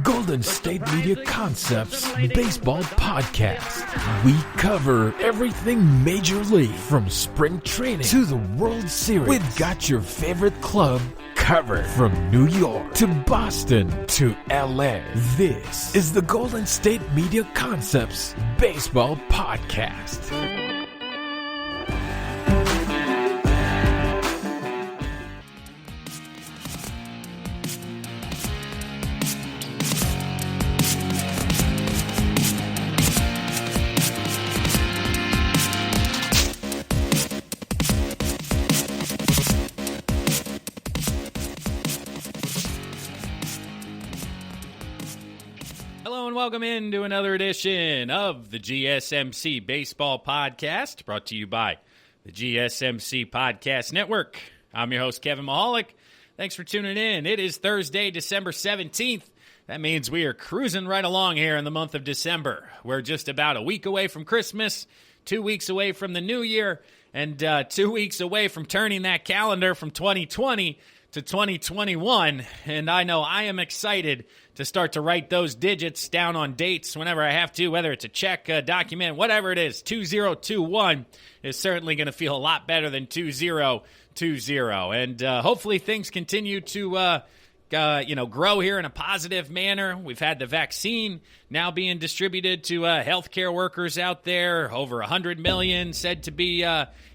Golden State Media Concepts Baseball Podcast. We cover everything Major League, from spring training to the World Series. We've got your favorite club covered, from New York to Boston to LA. This is the Golden State Media Concepts Baseball Podcast. Welcome into another edition of the GSMC Baseball Podcast, brought to you by the GSMC Podcast Network. I'm your host, Kevin Mahalik. Thanks for tuning in. It is Thursday, December 17th. That means we are cruising right along here in the month of December. We're just about a week away from Christmas, 2 weeks away from the New Year, and 2 weeks away from turning that calendar from 2020 to 2021. And I know I am excited to start to write those digits down on dates whenever I have to, whether it's a check, a document, whatever it is. 2021 is certainly going to feel a lot better than 2020. And hopefully things continue to grow here in a positive manner. We've had the vaccine now being distributed to healthcare workers out there. Over 100 million said to be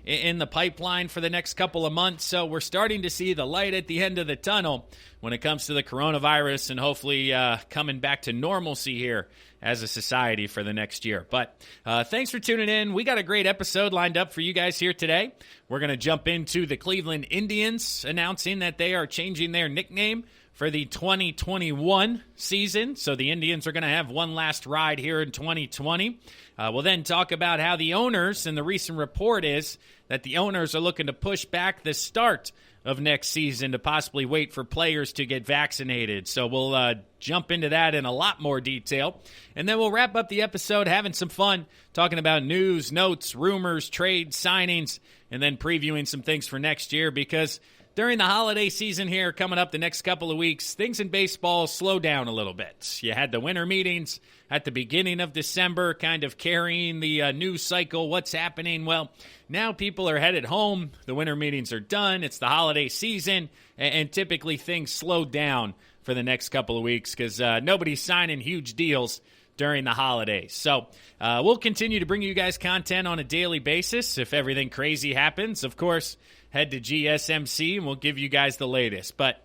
in the pipeline for the next couple of months. So we're starting to see the light at the end of the tunnel when it comes to the coronavirus, and hopefully coming back to normalcy here as a society for the next year. But thanks for tuning in. We got a great episode lined up for you guys here today. We're going to jump into the Cleveland Indians announcing that they are changing their nickname for the 2021 season. So the Indians are going to have one last ride here in 2020. We'll then talk about how the owners, and the recent report is that the owners are looking to push back the start of next season to possibly wait for players to get vaccinated. So we'll jump into that in a lot more detail. And then we'll wrap up the episode having some fun, talking about news, notes, rumors, trades, signings, and then previewing some things for next year, because during the holiday season here coming up the next couple of weeks, things in baseball slow down a little bit. You had the winter meetings at the beginning of December, kind of carrying the news cycle, what's happening. Well, now people are headed home. The winter meetings are done. It's the holiday season, and typically things slow down for the next couple of weeks because nobody's signing huge deals during the holidays. So we'll continue to bring you guys content on a daily basis. If everything crazy happens, of course, head to GSMC and we'll give you guys the latest. But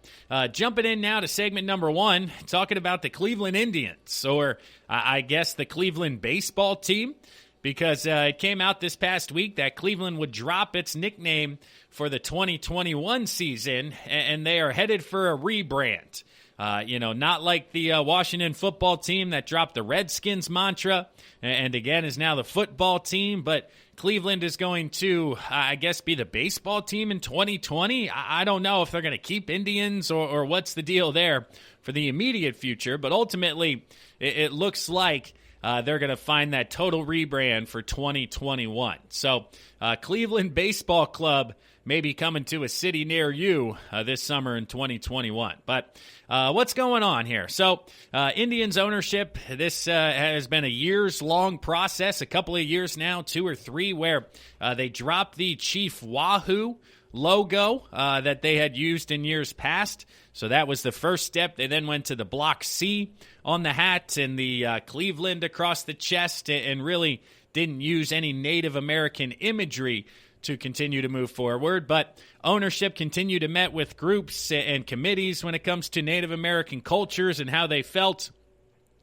jumping in now to segment number one, talking about the Cleveland Indians, or I guess the Cleveland baseball team, because it came out this past week that Cleveland would drop its nickname for the 2021 season, and they are headed for a rebrand. Not like the Washington football team that dropped the Redskins mantra and again is now the football team, but Cleveland is going to, I guess, be the baseball team in 2020. I don't know if they're going to keep Indians or what's the deal there for the immediate future, but ultimately it looks like they're going to find that total rebrand for 2021. So Cleveland Baseball Club may be coming to a city near you this summer in 2021. But what's going on here? So Indians ownership, this has been a years-long process, a couple of years now, 2 or 3, where they dropped the Chief Wahoo logo that they had used in years past. So that was the first step. They then went to the Block C on the hat and the Cleveland across the chest, and really didn't use any Native American imagery to continue to move forward. But ownership continued to meet with groups and committees when it comes to Native American cultures and how they felt,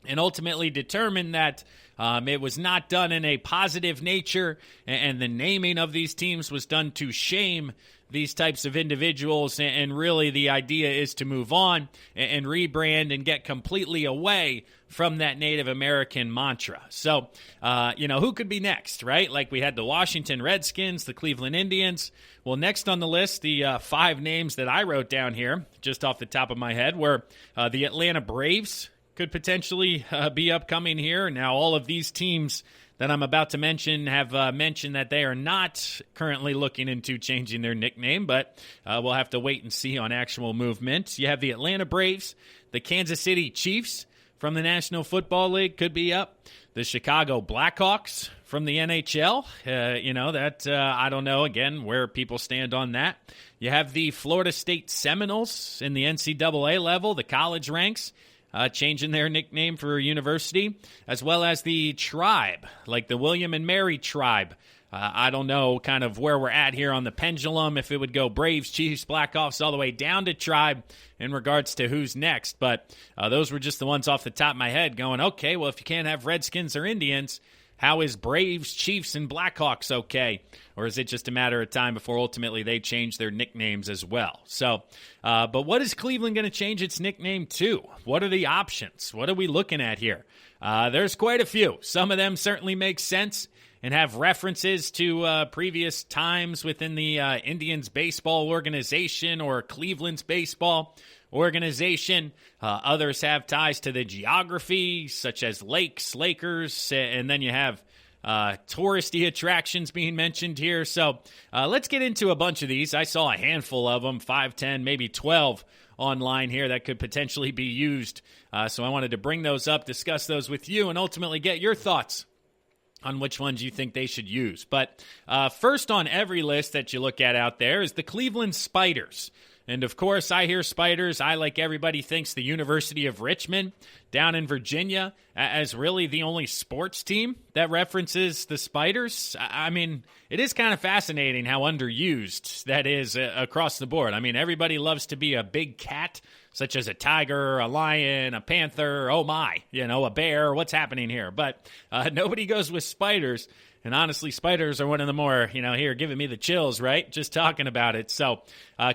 and ultimately determined that it was not done in a positive nature, and the naming of these teams was done to shame these types of individuals, and really the idea is to move on and rebrand and get completely away from that Native American mantra. So, who could be next, right? Like we had the Washington Redskins, the Cleveland Indians. Well, next on the list, the 5 names that I wrote down here, just off the top of my head, were the Atlanta Braves could potentially be upcoming here. Now, all of these teams that I'm about to mention have mentioned that they are not currently looking into changing their nickname, but we'll have to wait and see on actual movement. You have the Atlanta Braves, the Kansas City Chiefs from the National Football League could be up, the Chicago Blackhawks from the NHL. I don't know, again, where people stand on that. You have the Florida State Seminoles in the NCAA level, the college ranks, changing their nickname for university, as well as the Tribe, like the William and Mary Tribe. I don't know kind of where we're at here on the pendulum, if it would go Braves, Chiefs, Blackhawks, all the way down to Tribe in regards to who's next. But those were just the ones off the top of my head going, okay, well, if you can't have Redskins or Indians, how is Braves, Chiefs, and Blackhawks okay? Or is it just a matter of time before ultimately they change their nicknames as well? So, but what is Cleveland going to change its nickname to? What are the options? What are we looking at here? There's quite a few. Some of them certainly make sense and have references to previous times within the Indians baseball organization or Cleveland's baseball organization. Others have ties to the geography, such as lakes, Lakers, and then you have touristy attractions being mentioned here. So let's get into a bunch of these. I saw a handful of them, 5, 10, maybe 12 online here that could potentially be used. So I wanted to bring those up, discuss those with you, and ultimately get your thoughts on which ones you think they should use. But first on every list that you look at out there is the Cleveland Spiders. And, of course, I hear Spiders. I, like everybody, thinks the University of Richmond down in Virginia as really the only sports team that references the Spiders. I mean, it is kind of fascinating how underused that is across the board. I mean, everybody loves to be a big cat, such as a tiger, a lion, a panther, oh my, a bear, what's happening here? But nobody goes with spiders. And honestly, spiders are one of the more, here, giving me the chills, right? Just talking about it. So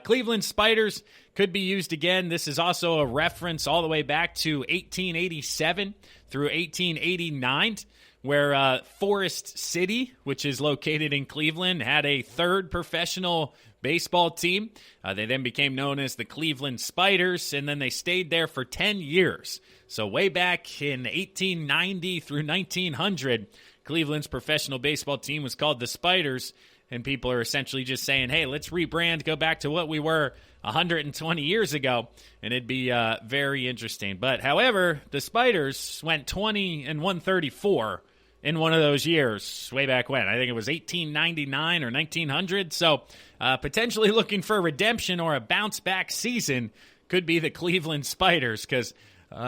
Cleveland Spiders could be used again. This is also a reference all the way back to 1887 through 1889, where Forest City, which is located in Cleveland, had a third professional baseball team. They then became known as the Cleveland Spiders, and then they stayed there for 10 years. So way back in 1890 through 1900, Cleveland's professional baseball team was called the Spiders, and people are essentially just saying, hey, let's rebrand, go back to what we were 120 years ago, and it'd be very interesting. But, however, the Spiders went 20-134 in one of those years way back when. I think it was 1899 or 1900. So potentially looking for redemption or a bounce-back season could be the Cleveland Spiders, because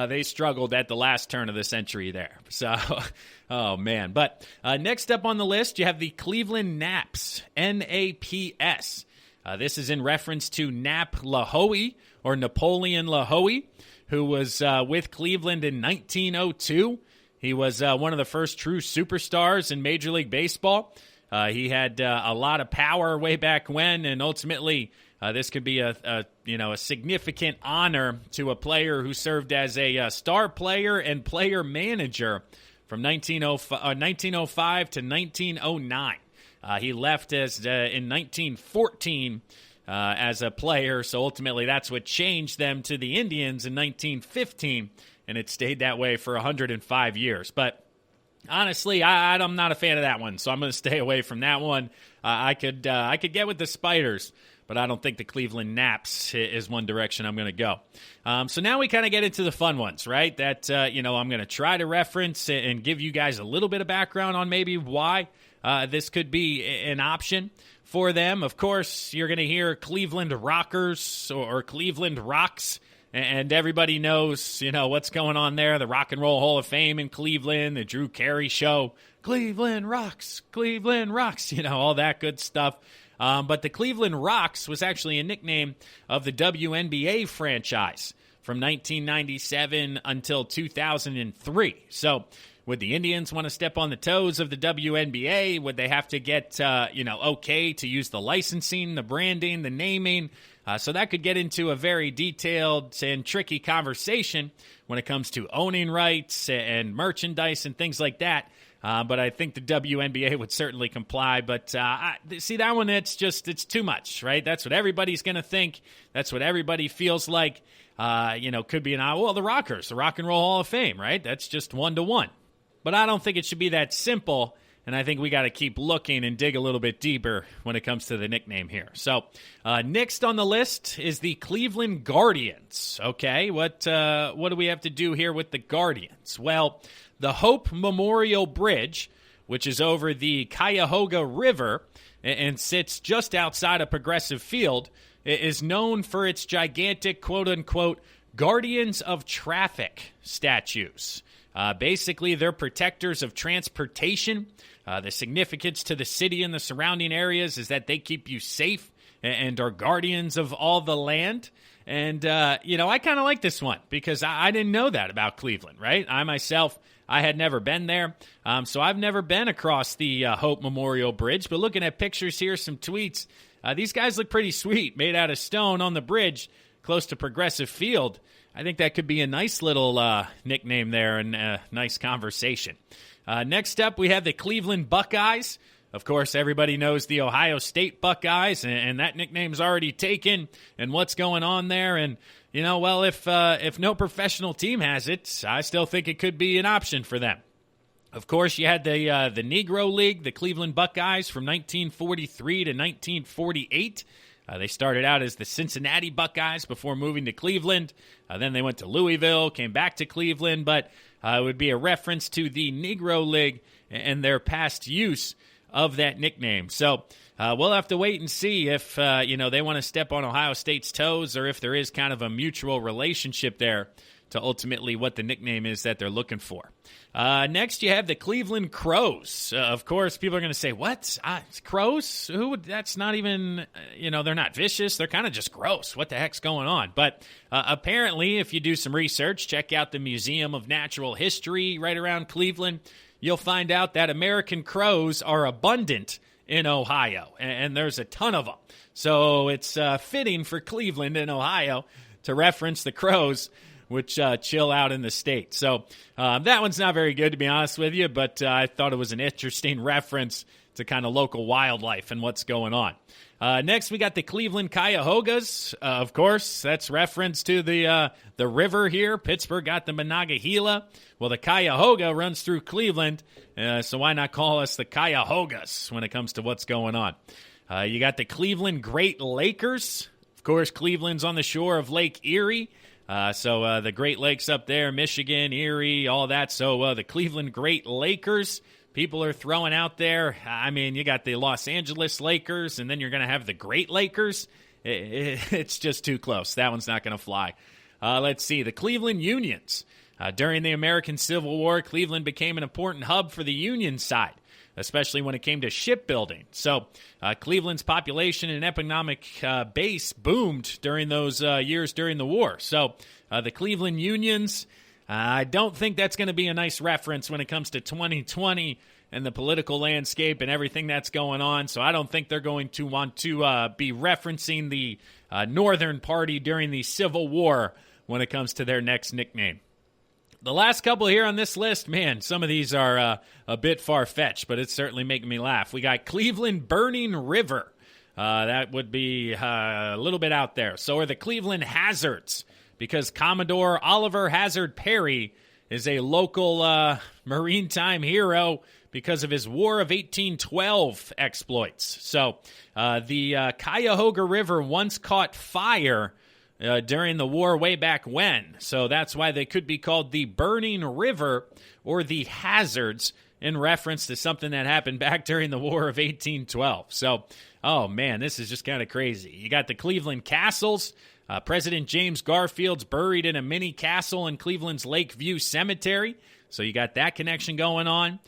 they struggled at the last turn of the century there. So, oh, man. But next up on the list, you have the Cleveland Naps, N-A-P-S. This is in reference to Nap Lahoe, or Napoleon Lahoe, who was with Cleveland in 1902. He was one of the first true superstars in Major League Baseball. He had a lot of power way back when, and ultimately this could be a significant honor to a player who served as a star player and player manager from 1905 to 1909. He left in 1914 as a player, so ultimately that's what changed them to the Indians in 1915, and it stayed that way for 105 years. But honestly, I'm not a fan of that one, so I'm going to stay away from that one. I could get with the Spiders, but I don't think the Cleveland Naps is one direction I'm going to go. So now we kind of get into the fun ones, right? That, I'm going to try to reference and give you guys a little bit of background on maybe why this could be an option for them. Of course, you're going to hear Cleveland Rockers or Cleveland Rocks, and everybody knows, what's going on there. The Rock and Roll Hall of Fame in Cleveland, the Drew Carey Show, Cleveland Rocks, all that good stuff. But the Cleveland Rocks was actually a nickname of the WNBA franchise from 1997 until 2003. So would the Indians want to step on the toes of the WNBA? Would they have to get, okay to use the licensing, the branding, the naming? So that could get into a very detailed and tricky conversation when it comes to owning rights and merchandise and things like that. But I think the WNBA would certainly comply. But see, that one, it's too much, right? That's what everybody's going to think. That's what everybody feels like, could be the Rockers, the Rock and Roll Hall of Fame, right? That's just 1-to-1. but I don't think it should be that simple. And I think we got to keep looking and dig a little bit deeper when it comes to the nickname here. So next on the list is the Cleveland Guardians. Okay, what do we have to do here with the Guardians? Well, the Hope Memorial Bridge, which is over the Cuyahoga River and sits just outside of Progressive Field, is known for its gigantic, quote-unquote, Guardians of Traffic statues. Basically, they're protectors of transportation. The significance to the city and the surrounding areas is that they keep you safe and are guardians of all the land. And, I kind of like this one because I didn't know that about Cleveland, right? I had never been there, so I've never been across the Hope Memorial Bridge. But looking at pictures here, some tweets, these guys look pretty sweet, made out of stone on the bridge close to Progressive Field. I think that could be a nice little nickname there and a nice conversation. Next up, we have the Cleveland Buckeyes. Of course, everybody knows the Ohio State Buckeyes, and that nickname's already taken. And what's going on there? And if no professional team has it, I still think it could be an option for them. Of course, you had the Negro League, the Cleveland Buckeyes from 1943 to 1948. They started out as the Cincinnati Buckeyes before moving to Cleveland. Then they went to Louisville, came back to Cleveland, but it would be a reference to the Negro League and their past use of that nickname. So we'll have to wait and see if they want to step on Ohio State's toes or if there is kind of a mutual relationship there to ultimately what the nickname is that they're looking for. Next, you have the Cleveland Crows. Of course, people are going to say, what? Crows? That's not even, they're not vicious. They're kind of just gross. What the heck's going on? But apparently, if you do some research, check out the Museum of Natural History right around Cleveland, you'll find out that American crows are abundant in Ohio, and there's a ton of them. So it's fitting for Cleveland and Ohio to reference the crows, which chill out in the state. So that one's not very good, to be honest with you, but I thought it was an interesting reference to kind of local wildlife and what's going on. Next, we got the Cleveland Cuyahogas. Of course, that's reference to the river here. Pittsburgh got the Monongahela. Well, the Cuyahoga runs through Cleveland, so why not call us the Cuyahogas when it comes to what's going on? You got the Cleveland Great Lakers. Of course, Cleveland's on the shore of Lake Erie. So the Great Lakes up there, Michigan, Erie, all that. So the Cleveland Great Lakers, people are throwing out there. I mean, you got the Los Angeles Lakers, and then you're going to have the Great Lakers. It's just too close. That one's not going to fly. Let's see, the Cleveland Unions. During the American Civil War, Cleveland became an important hub for the Union side, especially when it came to shipbuilding. So Cleveland's population and economic base boomed during those years during the war. So the Cleveland Unions, I don't think that's going to be a nice reference when it comes to 2020 and the political landscape and everything that's going on. So I don't think they're going to want to be referencing the Northern Party during the Civil War when it comes to their next nickname. The last couple here on this list, man, some of these are a bit far-fetched, but it's certainly making me laugh. We got Cleveland Burning River. That would be a little bit out there. So are the Cleveland Hazards, because Commodore Oliver Hazard Perry is a local maritime hero because of his War of 1812 exploits. So the Cuyahoga River once caught fire during the war way back when. So that's why they could be called the Burning River or the Hazards in reference to something that happened back during the War of 1812. So, oh man, this is just kind of crazy. You got the Cleveland Castles. President James Garfield's buried in a mini castle in Cleveland's Lakeview Cemetery. So you got that connection going on.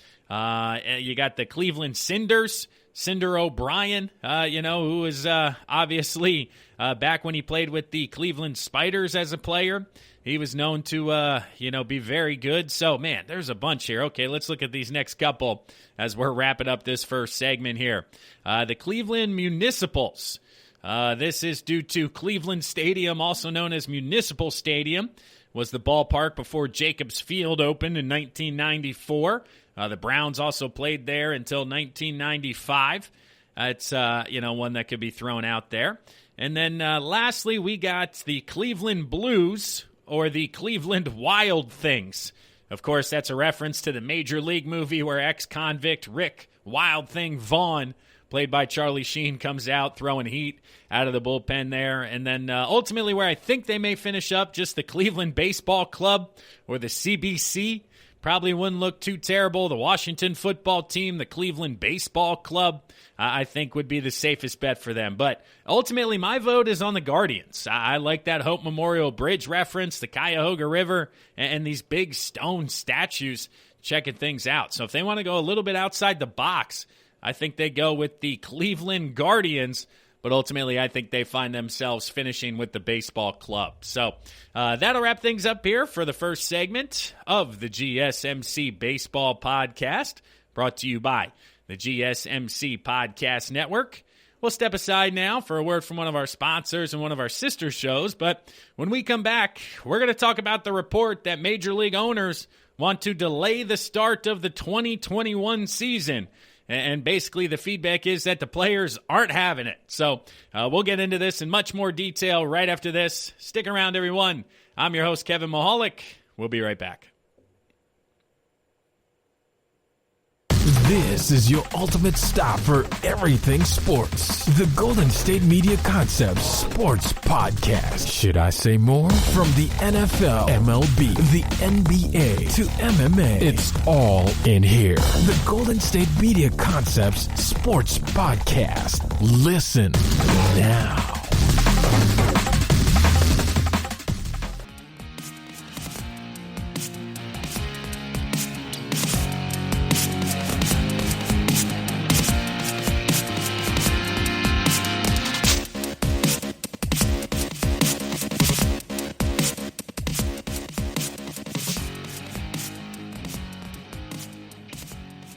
You got the Cleveland Cinders. Cinder O'Brien, who was obviously back when he played with the Cleveland Spiders as a player. He was known to, be very good. So, man, there's a bunch here. Okay, let's look at these next couple as we're wrapping up this first segment here. The Cleveland Municipals. This is due to Cleveland Stadium, also known as Municipal Stadium, was the ballpark before Jacobs Field opened in 1994. The Browns also played there until 1995. It's, one that could be thrown out there. And then lastly, we got the Cleveland Blues, or the Cleveland Wild Things. Of course, that's a reference to the Major League movie where ex-convict Rick Wild Thing Vaughn, played by Charlie Sheen, comes out throwing heat out of the bullpen there. And then ultimately where I think they may finish up, just the Cleveland Baseball Club or the CBC. Probably wouldn't look too terrible. The Washington football team, the Cleveland Baseball Club, I think would be the safest bet for them. But ultimately, my vote is on the Guardians. I like that Hope Memorial Bridge reference, the Cuyahoga River, and these big stone statues checking things out. So if they want to go a little bit outside the box, I think they go with the Cleveland Guardians. But ultimately, I think they find themselves finishing with the baseball club. So that'll wrap things up here for the first segment of the GSMC Baseball Podcast, brought to you by the GSMC Podcast Network. We'll step aside now for a word from one of our sponsors and one of our sister shows. But when we come back, we're going to talk about the report that Major League owners want to delay the start of the 2021 season. And basically the feedback is that the players aren't having it. So we'll get into this in much more detail right after this. Stick around, everyone. I'm your host, Kevin Mahalik. We'll be right back. This is your ultimate stop for everything sports. The Golden State Media Concepts Sports Podcast. Should I say more? From the NFL, MLB, the NBA to MMA, it's all in here. The Golden State Media Concepts Sports Podcast. Listen now.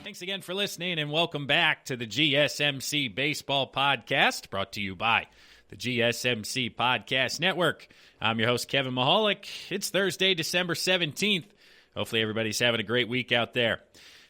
Thanks again for listening, and welcome back to the GSMC Baseball Podcast, brought to you by the GSMC Podcast Network. I'm your host, Kevin Mahalik. It's Thursday, December 17th. Hopefully everybody's having a great week out there.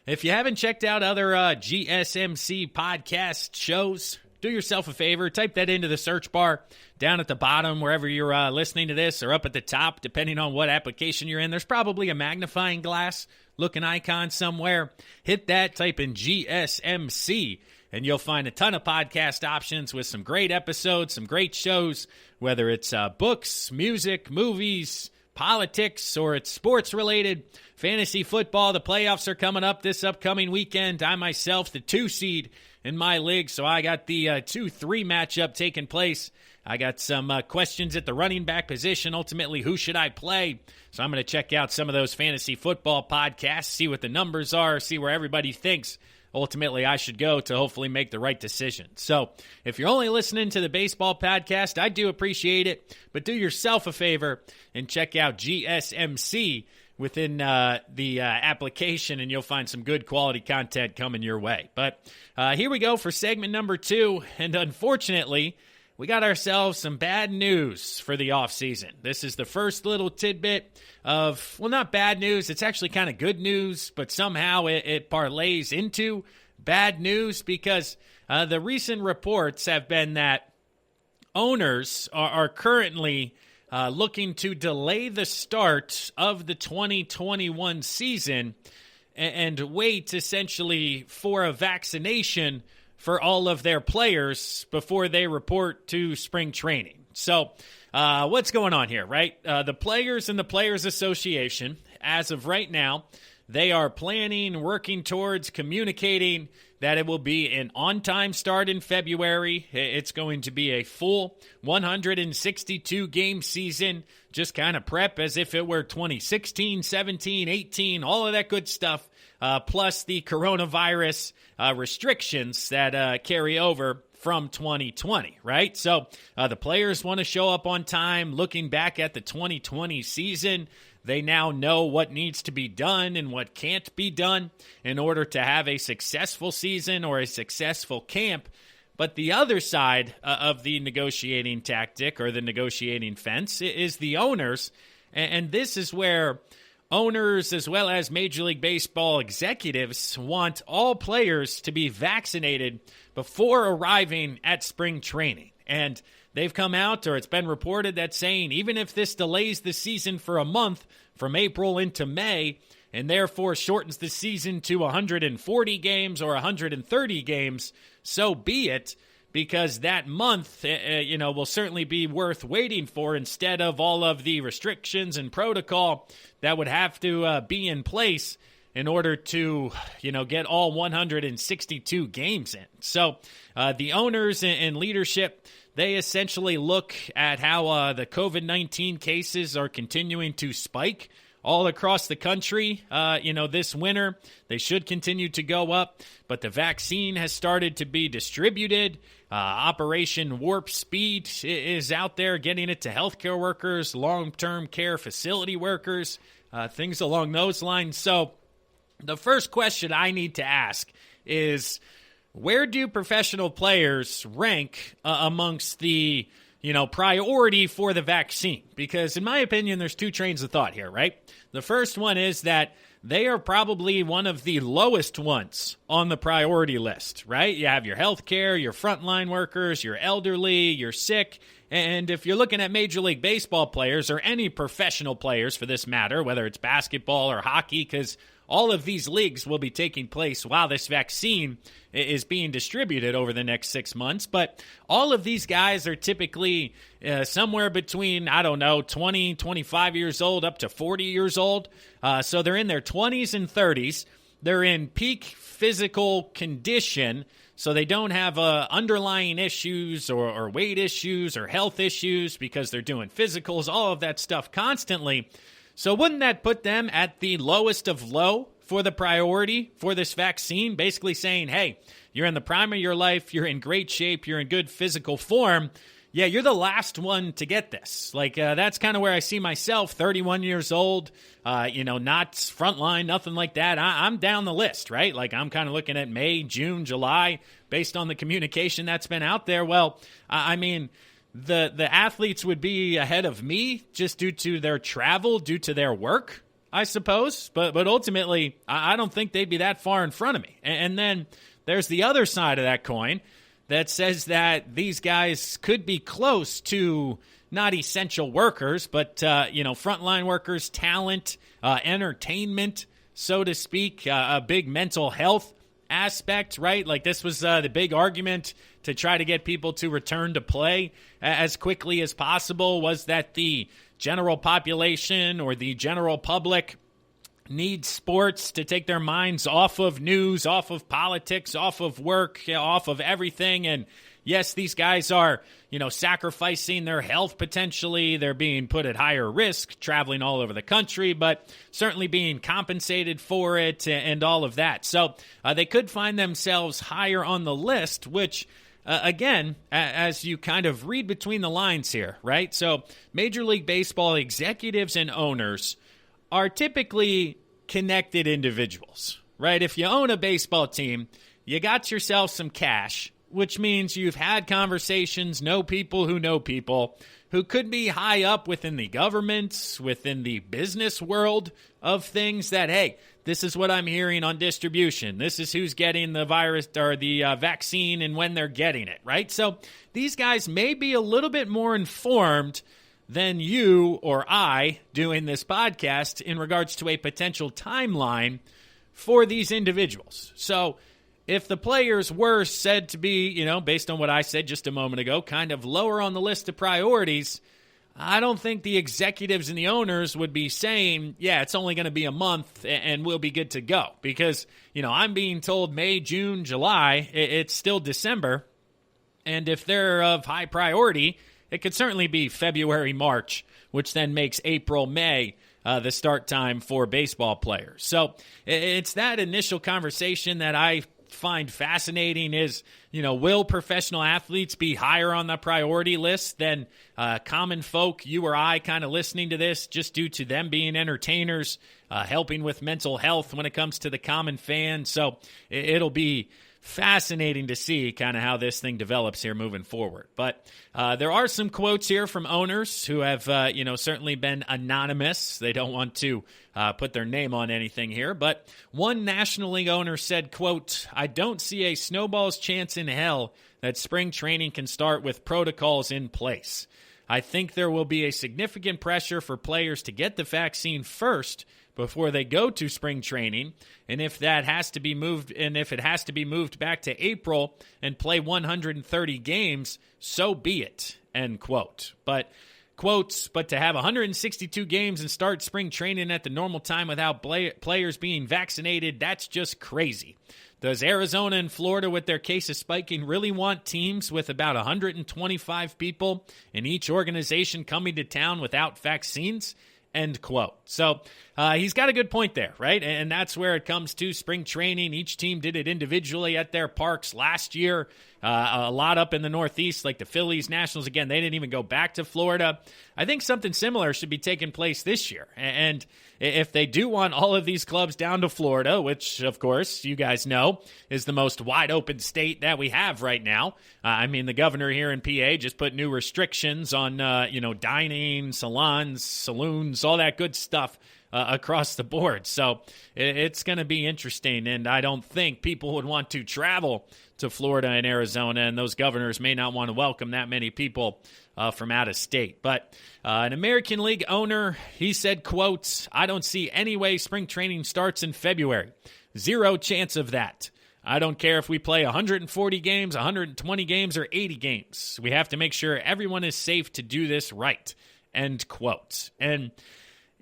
If you haven't checked out other GSMC podcast shows, do yourself a favor. Type that into the search bar down at the bottom wherever you're listening to this, or up at the top, depending on what application you're in. There's probably a magnifying glass looking icon somewhere. Hit that, type in GSMC, and you'll find a ton of podcast options with some great episodes, some great shows, whether it's books, music, movies, politics, or it's sports related. Fantasy football, the playoffs are coming up this upcoming weekend. I myself, the 2 seed in my league, so I got the 2-3 matchup taking place. I got some questions at the running back position. Ultimately, who should I play? So I'm going to check out some of those fantasy football podcasts, see what the numbers are, see where everybody thinks ultimately I should go to hopefully make the right decision. So if you're only listening to the baseball podcast, I do appreciate it, but do yourself a favor and check out GSMC within the application, and you'll find some good quality content coming your way. But here we go for segment number 2, and unfortunately, we got ourselves some bad news for the offseason. This is the first little tidbit of, well, not bad news. It's actually kind of good news, but somehow it parlays into bad news because the recent reports have been that owners are currently looking to delay the start of the 2021 season and wait essentially for a vaccination for all of their players before they report to spring training. So what's going on here, right? The players and the Players Association, as of right now, they are planning, working towards, communicating that it will be an on-time start in February. It's going to be a full 162-game season, just kind of prep as if it were 2016, 17, 18, all of that good stuff, plus the coronavirus restrictions that carry over from 2020, right? So the players want to show up on time. Looking back at the 2020 season, they now know what needs to be done and what can't be done in order to have a successful season or a successful camp. But the other side of the negotiating tactic or the negotiating fence is the owners. And this is where owners as well as Major League Baseball executives want all players to be vaccinated before arriving at spring training. And they've come out, or it's been reported that saying even if this delays the season for a month from April into May and therefore shortens the season to 140 games or 130 games, so be it, because that month, will certainly be worth waiting for instead of all of the restrictions and protocol that would have to be in place in order to, get all 162 games in. So the owners and leadership, they essentially look at how the COVID-19 cases are continuing to spike all across the country, this winter. They should continue to go up, but the vaccine has started to be distributed. Operation Warp Speed is out there getting it to healthcare workers, long-term care facility workers, things along those lines. So the first question I need to ask is, where do professional players rank amongst the priority for the vaccine? Because in my opinion, there's two trains of thought here, right? The first one is that they are probably one of the lowest ones on the priority list, right? You have your healthcare, your frontline workers, your elderly, your sick. And if you're looking at Major League Baseball players, or any professional players for this matter, whether it's basketball or hockey, because all of these leagues will be taking place while this vaccine is being distributed over the next 6 months. But all of these guys are typically somewhere between, 20, 25 years old up to 40 years old. So they're in their 20s and 30s. They're in peak physical condition, so they don't have underlying issues or weight issues or health issues because they're doing physicals, all of that stuff constantly. So wouldn't that put them at the lowest of low for the priority for this vaccine? Basically saying, hey, you're in the prime of your life, you're in great shape, you're in good physical form. Yeah, you're the last one to get this. That's kind of where I see myself, 31 years old, not frontline, nothing like that. I'm down the list, right? I'm kind of looking at May, June, July, based on the communication that's been out there. Well, the athletes would be ahead of me just due to their travel, due to their work, I suppose. But ultimately, I don't think they'd be that far in front of me. And then there's the other side of that coin that says that these guys could be close to not essential workers, but, frontline workers, talent, entertainment, so to speak, a big mental health aspect, right? This was the big argument to try to get people to return to play as quickly as possible, was that the general population or the general public needs sports to take their minds off of news, off of politics, off of work, off of everything. And yes, these guys are, sacrificing their health potentially. They're being put at higher risk, traveling all over the country, but certainly being compensated for it and all of that. So they could find themselves higher on the list, which, again, as you kind of read between the lines here, right? So Major League Baseball executives and owners are typically connected individuals, right? If you own a baseball team, you got yourself some cash, which means you've had conversations, know people who could be high up within the government, within the business world of things that, hey, this is what I'm hearing on distribution. This is who's getting the virus or the vaccine and when they're getting it, right? So these guys may be a little bit more informed than you or I doing this podcast in regards to a potential timeline for these individuals. So if the players were said to be, based on what I said just a moment ago, kind of lower on the list of priorities, I don't think the executives and the owners would be saying, yeah, it's only going to be a month and we'll be good to go. Because, I'm being told May, June, July, it's still December. And if they're of high priority, it could certainly be February, March, which then makes April, May the start time for baseball players. So it's that initial conversation that I find fascinating is, will professional athletes be higher on the priority list than common folk, you or I, kind of listening to this just due to them being entertainers, helping with mental health when it comes to the common fan. So it'll be fascinating to see kind of how this thing develops here moving forward. But there are some quotes here from owners who have, certainly been anonymous. They don't want to put their name on anything here. But one National League owner said, quote, "I don't see a snowball's chance in hell that spring training can start with protocols in place. I think there will be a significant pressure for players to get the vaccine first before they go to spring training, and if it has to be moved back to April and play 130 games, so be it," end quote. But to have 162 games and start spring training at the normal time without players being vaccinated, that's just crazy. Does Arizona and Florida, with their cases spiking, really want teams with about 125 people in each organization coming to town without vaccines? End quote. So he's got a good point there, right? And that's where it comes to spring training. Each team did it individually at their parks last year. A lot up in the Northeast, like the Phillies, Nationals. Again, they didn't even go back to Florida. I think something similar should be taking place this year. And if they do want all of these clubs down to Florida, which, of course, you guys know, is the most wide-open state that we have right now. The governor here in PA just put new restrictions on, dining, salons, saloons, all that good stuff across the board. So it's going to be interesting, and I don't think people would want to travel to Florida and Arizona, and those governors may not want to welcome that many people from out of state. But an American League owner, he said, quote, "I don't see any way spring training starts in February. Zero chance of that. I don't care if we play 140 games, 120 games, or 80 games. We have to make sure everyone is safe to do this right," end quote. And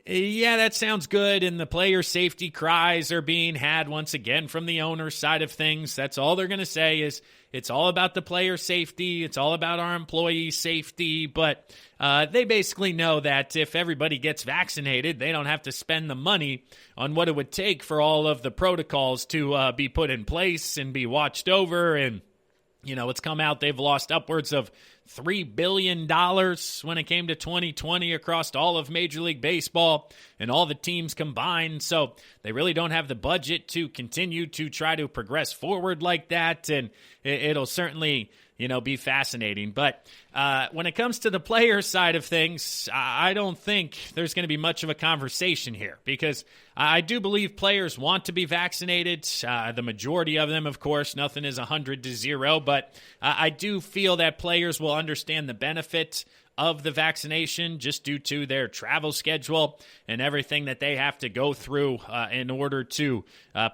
yeah, that sounds good, and the player safety cries are being had once again from the owner's side of things. That's all they're going to say is it's all about the player safety, it's all about our employee safety, but they basically know that if everybody gets vaccinated, they don't have to spend the money on what it would take for all of the protocols to be put in place and be watched over. And it's come out they've lost upwards of $3 billion when it came to 2020 across all of Major League Baseball and all the teams combined. So they really don't have the budget to continue to try to progress forward like that. And it'll certainly, be fascinating. But when it comes to the player side of things, I don't think there's going to be much of a conversation here because I do believe players want to be vaccinated. The majority of them, of course, nothing is 100-0, but I do feel that players will understand the benefit of the vaccination just due to their travel schedule and everything that they have to go through in order to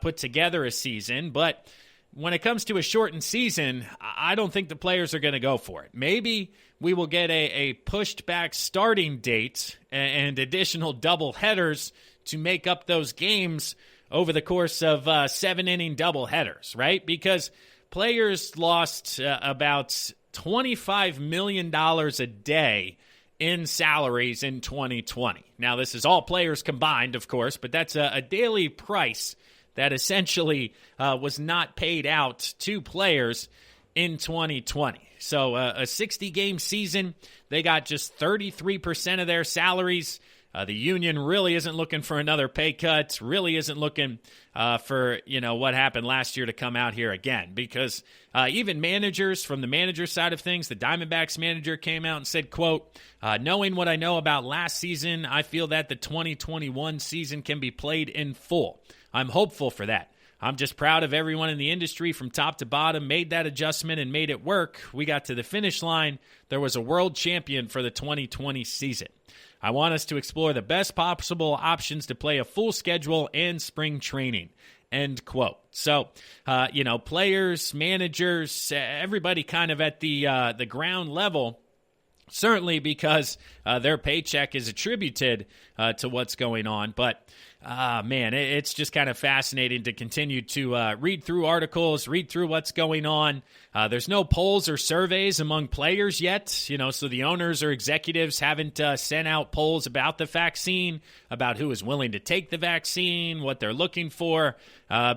put together a season. But when it comes to a shortened season, I don't think the players are going to go for it. Maybe we will get a pushed back starting date and additional double headers to make up those games over the course of 7-inning double headers, right? Because players lost about $25 million a day in salaries in 2020. Now, this is all players combined, of course, but that's a daily price that essentially was not paid out to players in 2020. So a 60-game season, they got just 33% of their salaries. The union really isn't looking for another pay cut, really isn't looking for, what happened last year to come out here again. Because even managers, from the manager side of things, the Diamondbacks manager came out and said, quote, "Knowing what I know about last season, I feel that the 2021 season can be played in full. I'm hopeful for that. I'm just proud of everyone in the industry from top to bottom, made that adjustment and made it work. We got to the finish line. There was a world champion for the 2020 season. I want us to explore the best possible options to play a full schedule and spring training," end quote. So, players, managers, everybody kind of at the ground level, certainly because their paycheck is attributed to what's going on. But, it's just kind of fascinating to continue to read through articles, read through what's going on. There's no polls or surveys among players yet, so the owners or executives haven't sent out polls about the vaccine, about who is willing to take the vaccine, what they're looking for,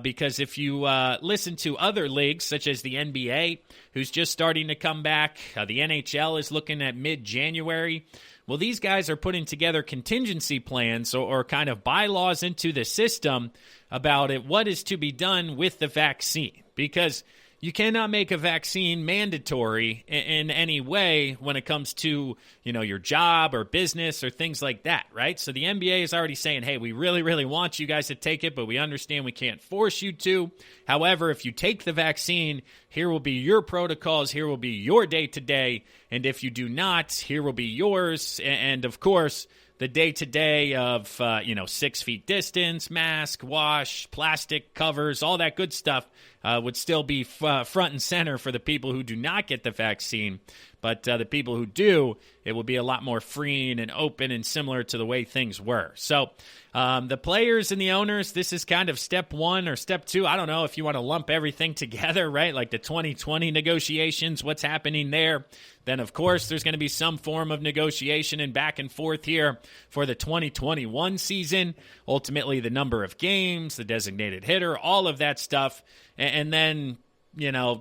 because if you listen to other leagues, such as the NBA, who's just starting to come back, the NHL is looking at mid-January. Well, these guys are putting together contingency plans or kind of bylaws into the system about what is to be done with the vaccine. because you cannot make a vaccine mandatory in any way when it comes to, your job or business or things like that, right? So the NBA is already saying, hey, we really, really want you guys to take it, but we understand we can't force you to. However, if you take the vaccine, here will be your protocols, here will be your day-to-day, and if you do not, here will be yours. And of course, the day-to-day of, 6 feet distance, mask, wash, plastic covers, all that good stuff would still be front and center for the people who do not get the vaccine. But the people who do, it will be a lot more freeing and open and similar to the way things were. So the players and the owners, this is kind of step one or step two. I don't know if you want to lump everything together, right? Like the 2020 negotiations, what's happening there. Then, of course, there's going to be some form of negotiation and back and forth here for the 2021 season. Ultimately, the number of games, the designated hitter, all of that stuff. And then,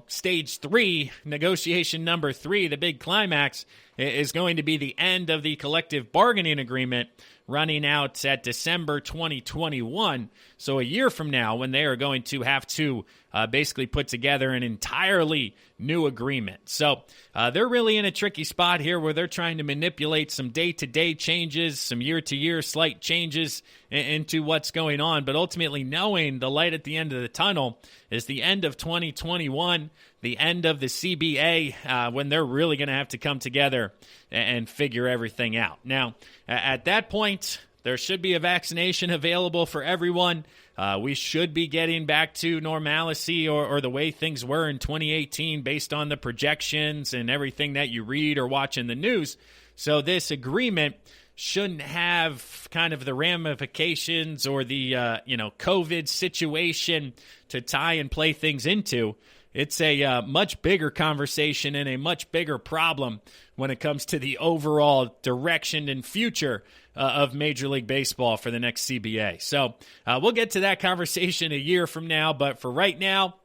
stage 3, negotiation number 3, the big climax, is going to be the end of the collective bargaining agreement running out at December 2021. So a year from now, when they are going to have to basically put together an entirely new agreement. So they're really in a tricky spot here where they're trying to manipulate some day-to-day changes, some year-to-year slight changes into what's going on. But ultimately knowing the light at the end of the tunnel is the end of 2021, the end of the CBA, when they're really going to have to come together and figure everything out. Now, at that point, there should be a vaccination available for everyone. We should be getting back to normalcy or the way things were in 2018 based on the projections and everything that you read or watch in the news. So this agreement shouldn't have kind of the ramifications or the COVID situation to tie and play things into. It's a much bigger conversation and a much bigger problem when it comes to the overall direction and future of Major League Baseball for the next CBA. So we'll get to that conversation a year from now, but for right now,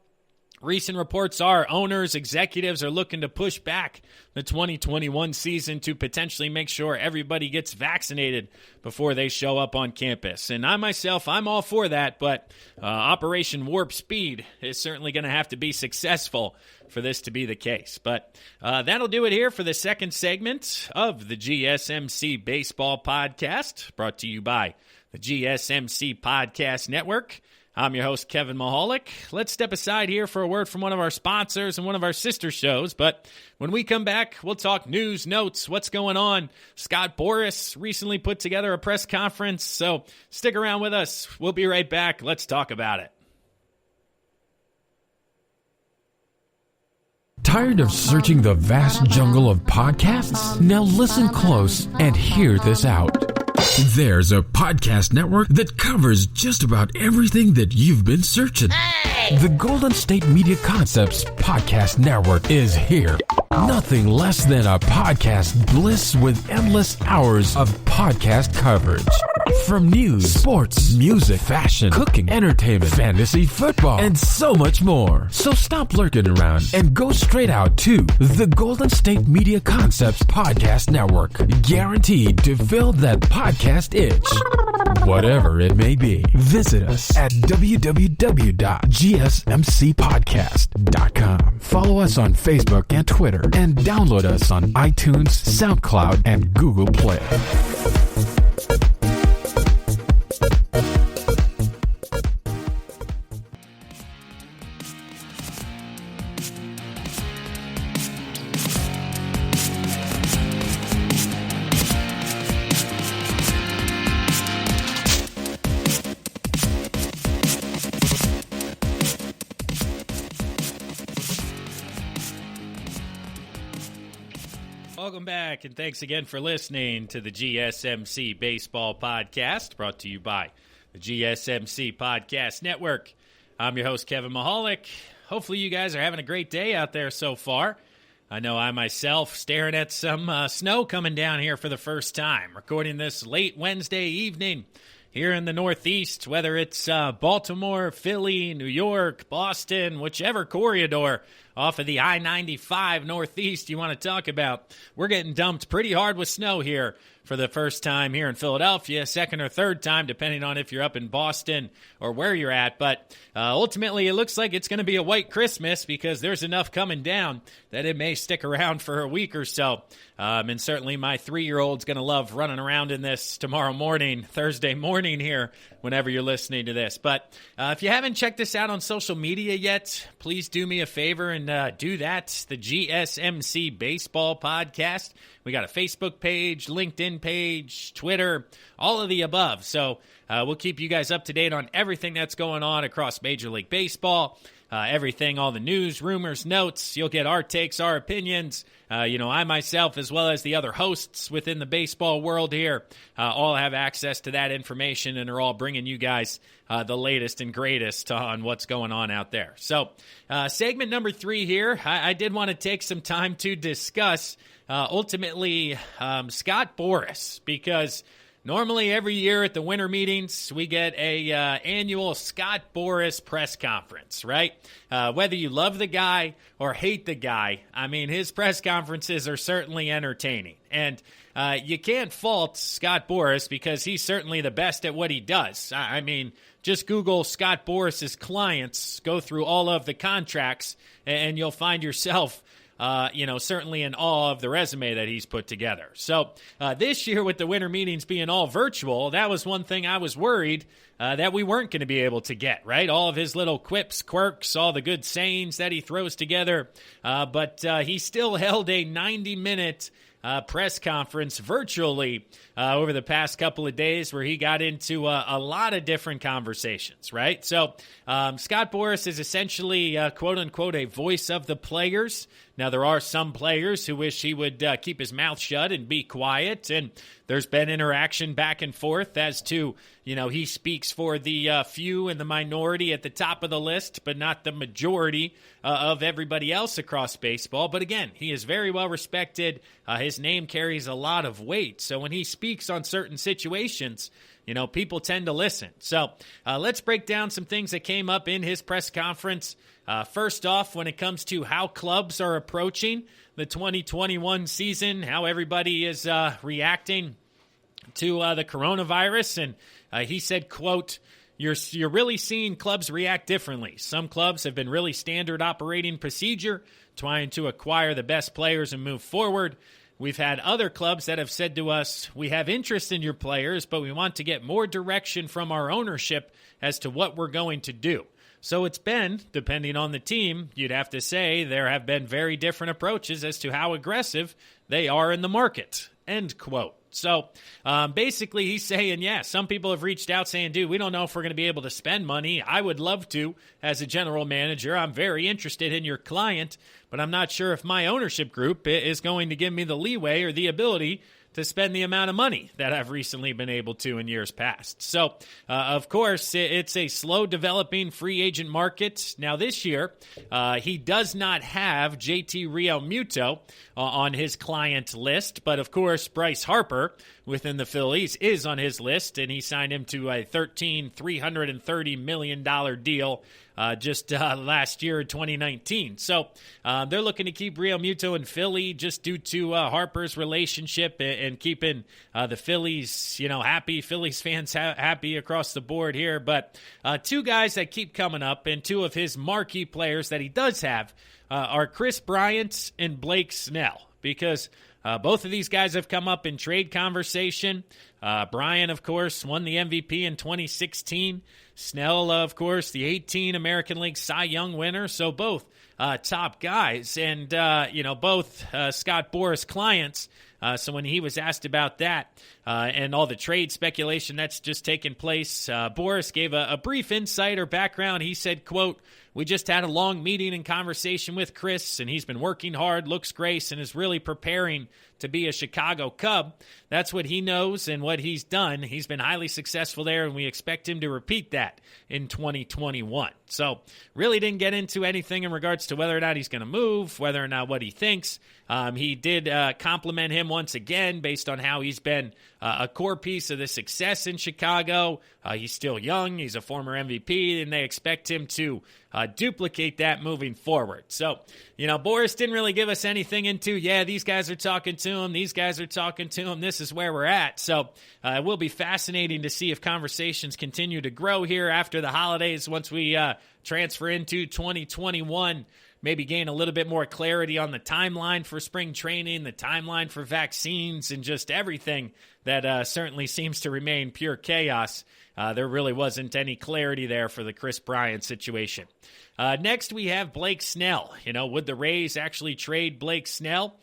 recent reports are owners, executives are looking to push back the 2021 season to potentially make sure everybody gets vaccinated before they show up on campus. And I myself, I'm all for that, but Operation Warp Speed is certainly going to have to be successful for this to be the case. But that'll do it here for the second segment of the GSMC Baseball Podcast, brought to you by the GSMC Podcast Network. I'm your host, Kevin Mahalik. Let's step aside here for a word from one of our sponsors and one of our sister shows. But when we come back, we'll talk news, notes, what's going on. Scott Boras recently put together a press conference, so stick around with us. We'll be right back. Let's talk about it. Tired of searching the vast jungle of podcasts? Now listen close and hear this out. There's a podcast network that covers just about everything that you've been searching. Hey! The Golden State Media Concepts Podcast Network is here. Nothing less than a podcast bliss with endless hours of podcast coverage. From news, sports, music, fashion, cooking, entertainment, fantasy, football, and so much more. So stop lurking around and go straight out to the Golden State Media Concepts Podcast Network. Guaranteed to fill that podcast itch. Whatever it may be. Visit us at www.gsmcpodcast.com. Follow us on Facebook and Twitter, and download us on iTunes, SoundCloud, and Google Play. Welcome back, and thanks again for listening to the GSMC Baseball Podcast, brought to you by the GSMC Podcast Network. I'm your host, Kevin Mahalik. Hopefully you guys are having a great day out there so far. I know I myself staring at some snow coming down here for the first time, recording this late Wednesday evening here in the Northeast, whether it's Baltimore, Philly, New York, Boston, whichever corridor off of the I-95 Northeast you want to talk about. We're getting dumped pretty hard with snow here for the first time here in Philadelphia, second or third time, depending on if you're up in Boston or where you're at. But ultimately, it looks like it's going to be a white Christmas because there's enough coming down that it may stick around for a week or so. And certainly my 3-year-old's going to love running around in this tomorrow morning, Thursday morning here, whenever you're listening to this. But if you haven't checked this out on social media yet, please do me a favor and do that. The GSMC Baseball Podcast. We got a Facebook page, LinkedIn page, Twitter, all of the above. So we'll keep you guys up to date on everything that's going on across Major League Baseball. Everything, all the news, rumors, notes. You'll get our takes, our opinions. I myself, as well as the other hosts within the baseball world here, all have access to that information and are all bringing you guys the latest and greatest on what's going on out there. So segment number 3 here, I did want to take some time to discuss ultimately Scott Boras, because normally every year at the winter meetings, we get a annual Scott Boras press conference, right? Whether you love the guy or hate the guy, I mean, his press conferences are certainly entertaining. And you can't fault Scott Boras because he's certainly the best at what he does. I mean, just Google Scott Boras' clients, go through all of the contracts, and you'll find yourself certainly in awe of the resume that he's put together. So this year with the winter meetings being all virtual, that was one thing I was worried that we weren't going to be able to get, right? All of his little quips, quirks, all the good sayings that he throws together. But he still held a 90-minute press conference virtually over the past couple of days where he got into a lot of different conversations, right? So Scott Boras is essentially, quote-unquote, a voice of the players. Now, there are some players who wish he would keep his mouth shut and be quiet, and there's been interaction back and forth as to, he speaks for the few and the minority at the top of the list, but not the majority of everybody else across baseball. But again, he is very well respected. His name carries a lot of weight. So when he speaks on certain situations, people tend to listen. So let's break down some things that came up in his press conference. First off, when it comes to how clubs are approaching the 2021 season, how everybody is reacting to the coronavirus. And he said, quote, You're really seeing clubs react differently. Some clubs have been really standard operating procedure, trying to acquire the best players and move forward. We've had other clubs that have said to us, we have interest in your players, but we want to get more direction from our ownership as to what we're going to do. So it's been, depending on the team, you'd have to say there have been very different approaches as to how aggressive they are in the market, end quote. So basically he's saying, some people have reached out saying, dude, we don't know if we're going to be able to spend money. I would love to as a general manager. I'm very interested in your client, but I'm not sure if my ownership group is going to give me the leeway or the ability to spend the amount of money that I've recently been able to in years past. So, of course, it's a slow-developing free agent market. Now, this year, he does not have JT Realmuto on his client list, but, of course, Bryce Harper within the Phillies is on his list, and he signed him to a $330 million deal just last year in 2019. So they're looking to keep Realmuto in Philly just due to Harper's relationship and keeping the Phillies, happy, Phillies fans happy across the board here. But two guys that keep coming up, and two of his marquee players that he does have are Chris Bryant and Blake Snell, because both of these guys have come up in trade conversation. Bryant, of course, won the MVP in 2016. Snell, of course, the 18 American League Cy Young winner. So both top guys, and both Scott Boras clients. So when he was asked about that and all the trade speculation that's just taken place, Boras gave a brief insight or background. He said, quote, "We just had a long meeting and conversation with Chris, and he's been working hard, looks great, and is really preparing to be a Chicago Cub. That's what he knows and what he's done. He's been highly successful there, and we expect him to repeat that in 2021. So really didn't get into anything in regards to whether or not he's going to move, whether or not what he thinks. He did compliment him once again based on how he's been a core piece of the success in Chicago. He's still young. He's a former MVP, and they expect him to duplicate that moving forward. So, Boris didn't really give us anything into, these guys are talking to him, these guys are talking to him, this is where we're at. So it will be fascinating to see if conversations continue to grow here after the holidays once we transfer into 2021. Maybe gain a little bit more clarity on the timeline for spring training, the timeline for vaccines, and just everything that certainly seems to remain pure chaos. There really wasn't any clarity there for the Chris Bryant situation. Next, we have Blake Snell. Would the Rays actually trade Blake Snell?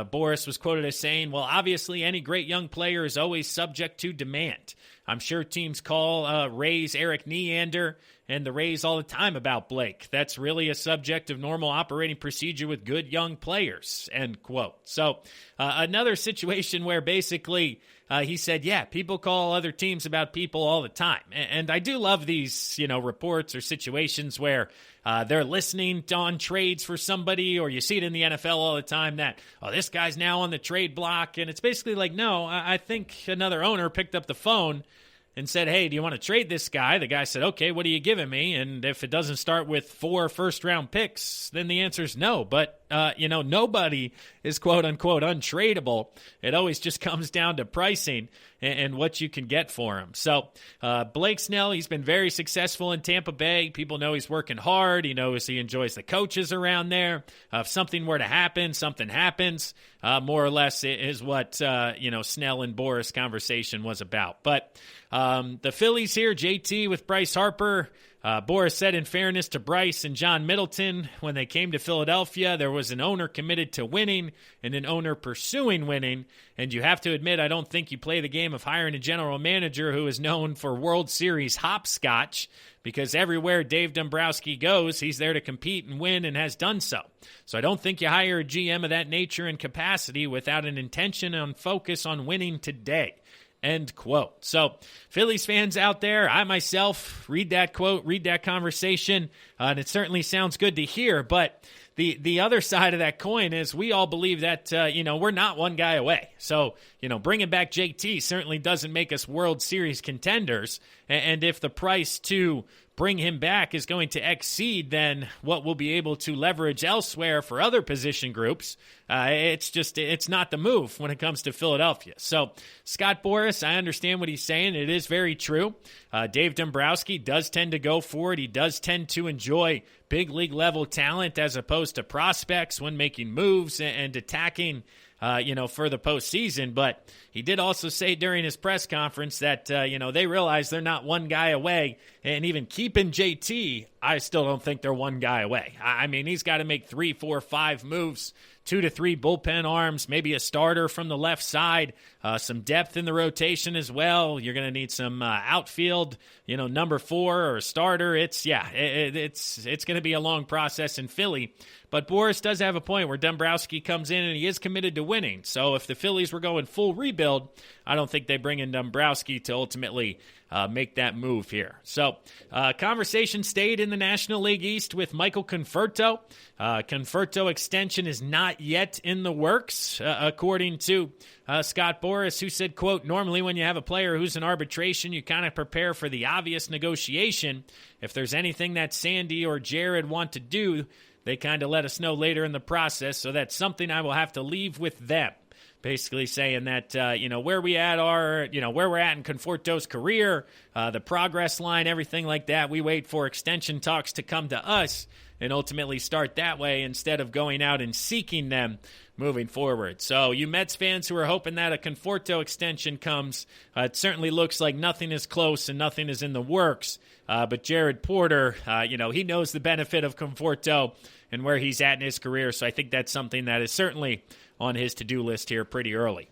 Boris was quoted as saying, well, obviously any great young player is always subject to demand. I'm sure teams call Rays Eric Neander and the Rays all the time about Blake. That's really a subject of normal operating procedure with good young players, end quote. So another situation where basically he said, people call other teams about people all the time. And I do love these, reports or situations where they're listening on trades for somebody, or you see it in the NFL all the time that, this guy's now on the trade block. And it's basically like, no, I think another owner picked up the phone and said, hey, do you want to trade this guy? The guy said, okay, what are you giving me? And if it doesn't start with 4 first-round picks, then the answer is no. But, nobody is quote-unquote untradeable. It always just comes down to pricing and what you can get for him. So Blake Snell, he's been very successful in Tampa Bay. People know he's working hard. He knows he enjoys the coaches around there. If something were to happen, something happens. More or less is what, Snell and Boris conversation was about. But the Phillies here, JT with Bryce Harper. Boris said, in fairness to Bryce and John Middleton, when they came to Philadelphia, there was an owner committed to winning and an owner pursuing winning. And you have to admit, I don't think you play the game of hiring a general manager who is known for World Series hopscotch, because everywhere Dave Dombrowski goes, he's there to compete and win and has done so. So I don't think you hire a GM of that nature and capacity without an intention and focus on winning today. End quote. So Phillies fans out there, I myself read that quote, read that conversation, and it certainly sounds good to hear. But the other side of that coin is we all believe that, we're not one guy away. So, bringing back JT certainly doesn't make us World Series contenders. And if the price to bring him back is going to exceed then what we'll be able to leverage elsewhere for other position groups, it's not the move when it comes to Philadelphia. So Scott Boris, I understand what he's saying. It is very true. Dave Dombrowski does tend to go for it. He does tend to enjoy big league level talent as opposed to prospects when making moves and attacking for the postseason. But he did also say during his press conference that, they realize they're not one guy away. And even keeping JT, I still don't think they're one guy away. I mean, he's got to make 3, 4, 5 moves, 2 to 3 bullpen arms, maybe a starter from the left side, some depth in the rotation as well. You're going to need some outfield, number 4 or a starter. It's going to be a long process in Philly. But Boris does have a point where Dombrowski comes in and he is committed to winning. So if the Phillies were going full rebuild, I don't think they bring in Dombrowski to ultimately make that move here. So conversation stayed in the National League East with Michael Conforto. Conforto extension is not yet in the works, according to Scott Boris, who said, quote, normally when you have a player who's in arbitration, you kind of prepare for the obvious negotiation. If there's anything that Sandy or Jared want to do, they kind of let us know later in the process, so that's something I will have to leave with them. Basically saying that, where we're at in Conforto's career, the progress line, everything like that, we wait for extension talks to come to us and ultimately start that way instead of going out and seeking them moving forward. So you Mets fans who are hoping that a Conforto extension comes, it certainly looks like nothing is close and nothing is in the works. But Jared Porter, he knows the benefit of Conforto and where he's at in his career. So I think that's something that is certainly on his to-do list here pretty early.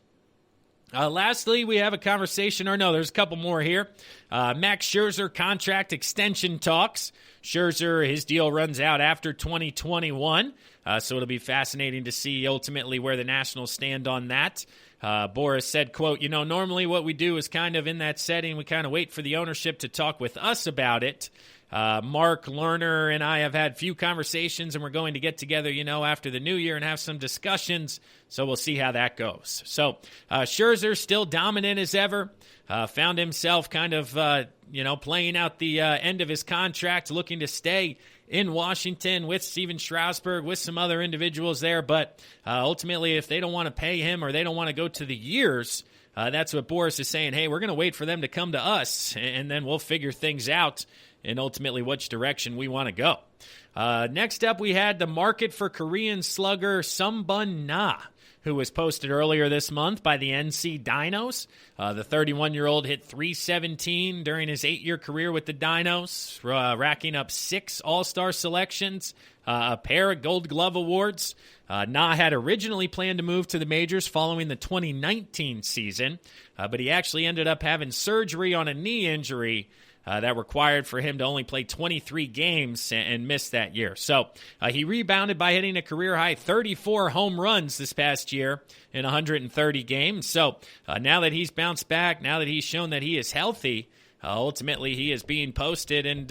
Lastly, we have a conversation, there's a couple more here. Max Scherzer contract extension talks. Scherzer, his deal runs out after 2021, so it'll be fascinating to see ultimately where the Nationals stand on that. Boris said, quote, normally what we do is kind of in that setting, we kind of wait for the ownership to talk with us about it. Mark Lerner and I have had few conversations, and we're going to get together, after the new year and have some discussions. So we'll see how that goes. So Scherzer still dominant as ever. Found himself kind of, playing out the end of his contract, looking to stay in Washington with Steven Strasburg, with some other individuals there. But ultimately, if they don't want to pay him or they don't want to go to the years, that's what Boris is saying. Hey, we're going to wait for them to come to us, and then we'll figure things out and ultimately which direction we want to go. Next up, we had the market for Korean slugger Sumbun Na, who was posted earlier this month by the NC Dinos. The 31-year-old hit .317 during his 8-year career with the Dinos, racking up 6 All-Star selections, a pair of Gold Glove awards. Na had originally planned to move to the majors following the 2019 season, but he actually ended up having surgery on a knee injury that required for him to only play 23 games and miss that year. So he rebounded by hitting a career-high 34 home runs this past year in 130 games. So now that he's bounced back, now that he's shown that he is healthy, ultimately he is being posted and,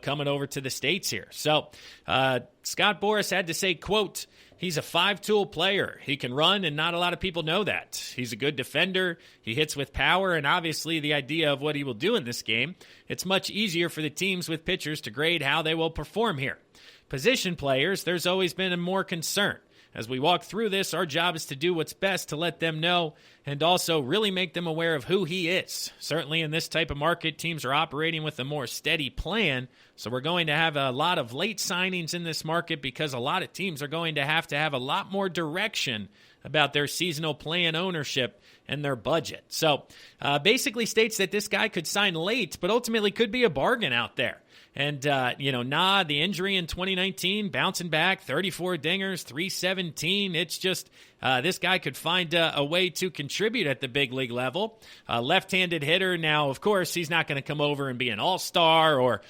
coming over to the States here. So Scott Boras had to say, quote, he's a 5-tool player. He can run, and not a lot of people know that. He's a good defender. He hits with power, and obviously the idea of what he will do in this game, it's much easier for the teams with pitchers to grade how they will perform here. Position players, there's always been more concern. As we walk through this, our job is to do what's best to let them know and also really make them aware of who he is. Certainly in this type of market, teams are operating with a more steady plan, so we're going to have a lot of late signings in this market because a lot of teams are going to have a lot more direction about their seasonal plan ownership and their budget. So basically states that this guy could sign late, but ultimately could be a bargain out there. And, Na, the injury in 2019, bouncing back, 34 dingers, .317. It's just this guy could find a way to contribute at the big league level. Left-handed hitter. Now, of course, he's not going to come over and be an all-star or,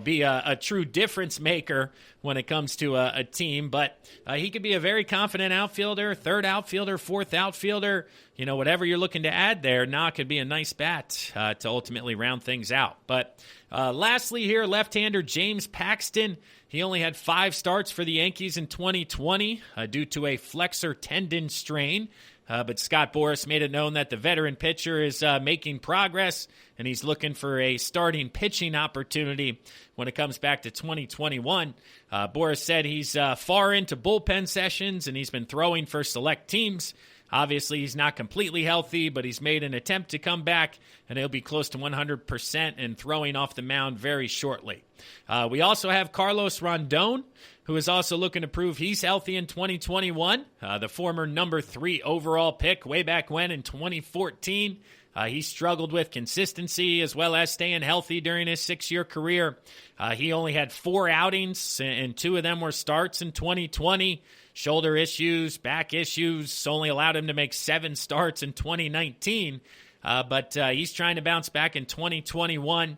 be a true difference maker when it comes to a team. But he could be a very confident outfielder, third outfielder, fourth outfielder. Whatever you're looking to add there, Na could be a nice bat to ultimately round things out. But lastly here, left-hander James Paxton. He only had 5 starts for the Yankees in 2020 due to a flexor tendon strain. But Scott Boras made it known that the veteran pitcher is making progress, and he's looking for a starting pitching opportunity when it comes back to 2021. Boras said he's far into bullpen sessions, and he's been throwing for select teams. Obviously, he's not completely healthy, but he's made an attempt to come back, and he'll be close to 100% and throwing off the mound very shortly. We also have Carlos Rondon, who is also looking to prove he's healthy in 2021. The former number 3 overall pick way back when in 2014. He struggled with consistency as well as staying healthy during his 6-year career. He only had 4 outings, and 2 of them were starts in 2020. Shoulder issues, back issues, only allowed him to make 7 starts in 2019. But he's trying to bounce back in 2021.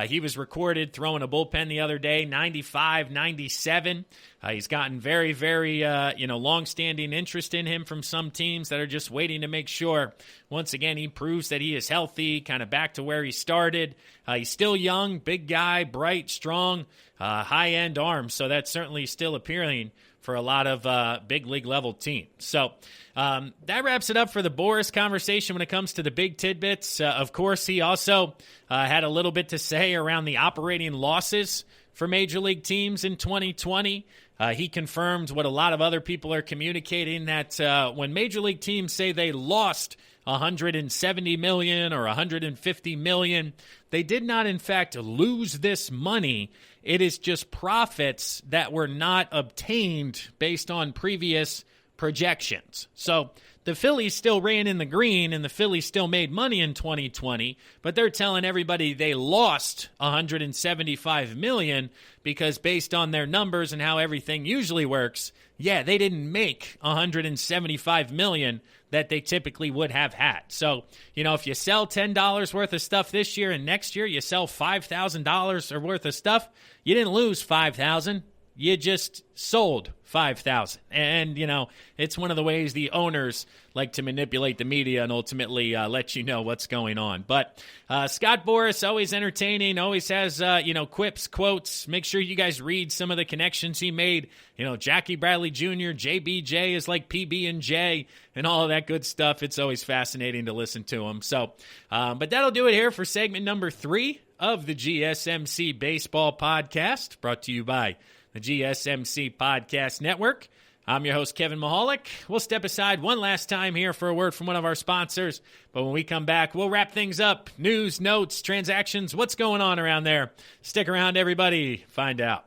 He was recorded throwing a bullpen the other day, 95, 97. He's gotten very, very, long-standing interest in him from some teams that are just waiting to make sure, once again, he proves that he is healthy, kind of back to where he started. He's still young, big guy, bright, strong, high-end arms, so that's certainly still appealing for a lot of big league level teams. So that wraps it up for the Boras conversation when it comes to the big tidbits. Of course, he also had a little bit to say around the operating losses for major league teams in 2020. He confirmed what a lot of other people are communicating, that when major league teams say they lost $170 million or $150 million, they did not, in fact, lose this money. It is just profits that were not obtained based on previous projections. So the Phillies still ran in the green, and the Phillies still made money in 2020, but they're telling everybody they lost $175 million because based on their numbers and how everything usually works, yeah, they didn't make $175 million that they typically would have had. So, if you sell $10 worth of stuff this year and next year you sell $5,000 worth of stuff, you didn't lose $5,000. you just sold 5,000. And, it's one of the ways the owners like to manipulate the media and ultimately let you know what's going on. But Scott Boras, always entertaining, always has, quips, quotes. Make sure you guys read some of the connections he made. Jackie Bradley Jr., JBJ is like PB&J and all of that good stuff. It's always fascinating to listen to him. So, but that'll do it here for segment number 3 of the GSMC Baseball Podcast, brought to you by the GSMC Podcast Network. I'm your host, Kevin Mahalik. We'll step aside one last time here for a word from one of our sponsors, but when we come back, we'll wrap things up. News, notes, transactions, what's going on around there? Stick around, everybody. Find out.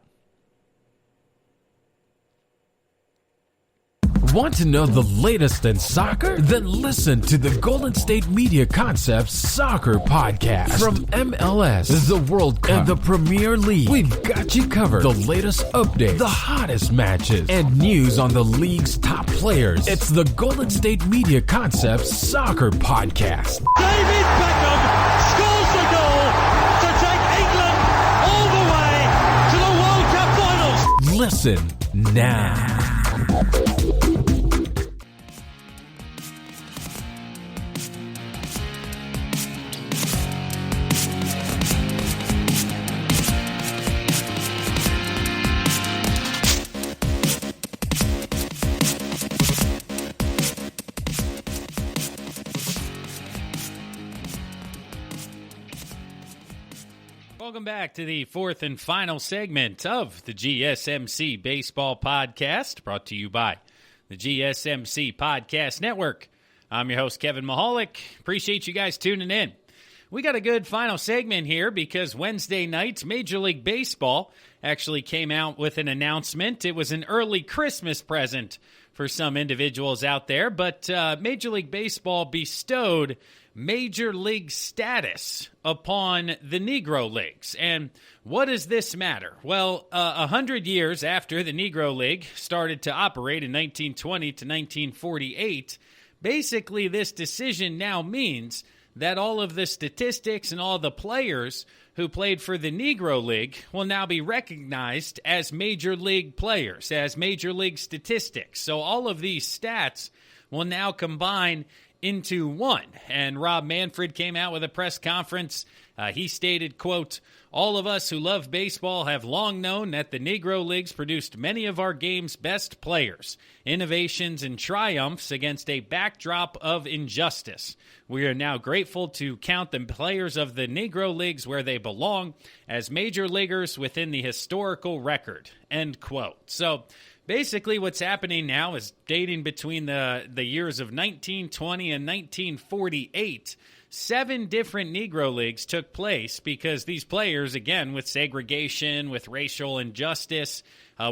Want to know the latest in soccer? Then listen to the Golden State Media Concepts Soccer Podcast. From MLS, the World Cup, and the Premier League, we've got you covered. The latest updates, the hottest matches, and news on the league's top players. It's the Golden State Media Concepts Soccer Podcast. David Beckham scores the goal to take England all the way to the World Cup finals. Listen now. Welcome back to the fourth and final segment of the GSMC Baseball Podcast, brought to you by the GSMC Podcast Network. I'm your host, Kevin Mahalik. Appreciate you guys tuning in. We got a good final segment here because Wednesday night, Major League Baseball actually came out with an announcement. It was an early Christmas present for some individuals out there, but Major League Baseball bestowed Major League status upon the Negro Leagues. And what does this matter? Well, 100 years after the Negro League started to operate in 1920 to 1948, basically this decision now means that all of the statistics and all the players who played for the Negro League will now be recognized as Major League players, as Major League statistics. So all of these stats will now combine into one. And Rob Manfred came out with a press conference. He stated, quote, "All of us who love baseball have long known that the Negro Leagues produced many of our game's best players, innovations, and triumphs against a backdrop of injustice. We are now grateful to count the players of the Negro Leagues where they belong as major leaguers within the historical record," end quote. So basically, what's happening now is dating between the years of 1920 and 1948. 7 different Negro Leagues took place because these players, again, with segregation, with racial injustice,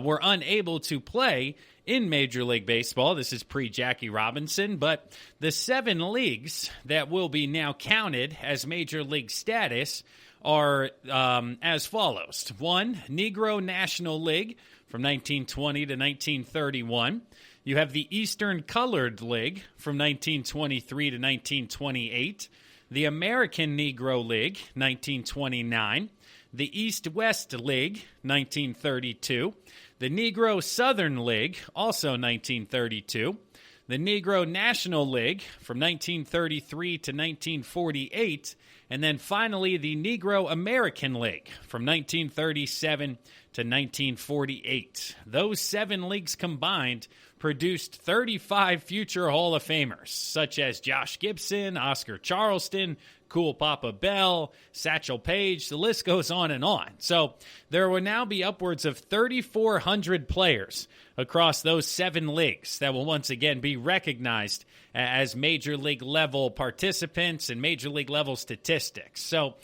were unable to play in Major League Baseball. This is pre-Jackie Robinson, but the 7 leagues that will be now counted as Major League status are as follows. 1, Negro National League, from 1920 to 1931. You have the Eastern Colored League from 1923 to 1928. The American Negro League, 1929. The East-West League, 1932. The Negro Southern League, also 1932. The Negro National League from 1933 to 1948. And then finally, the Negro American League from 1937 to 1948. Those 7 leagues combined produced 35 future Hall of Famers, such as Josh Gibson, Oscar Charleston, Cool Papa Bell, Satchel Paige. The list goes on and on. So there will now be upwards of 3,400 players across those 7 leagues that will once again be recognized as Major League level participants and Major League level statistics. So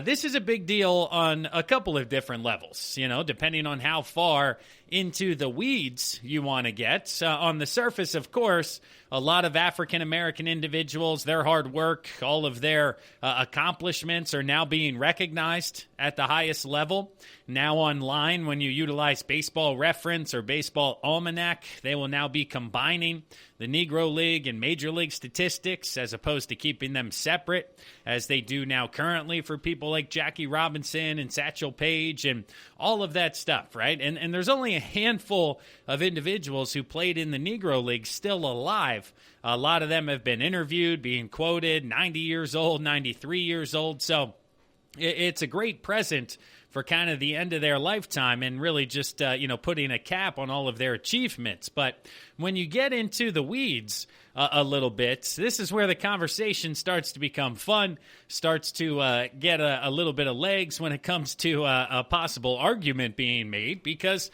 this is a big deal on a couple of different levels, depending on how far into the weeds you want to get. On the surface, of course, a lot of African-American individuals, their hard work, all of their accomplishments are now being recognized at the highest level. now online, when you utilize Baseball Reference or Baseball Almanac, they will now be combining the Negro League and Major League statistics as opposed to keeping them separate, as they do now currently for people like Jackie Robinson and Satchel Paige and all of that stuff, right? And there's only a handful of individuals who played in the Negro League still alive. A lot of them have been interviewed, being quoted, 90 years old, 93 years old. So it's a great present for kind of the end of their lifetime and really just, putting a cap on all of their achievements. But when you get into the weeds a little bit, this is where the conversation starts to become fun, starts to get a little bit of legs when it comes to a possible argument being made, because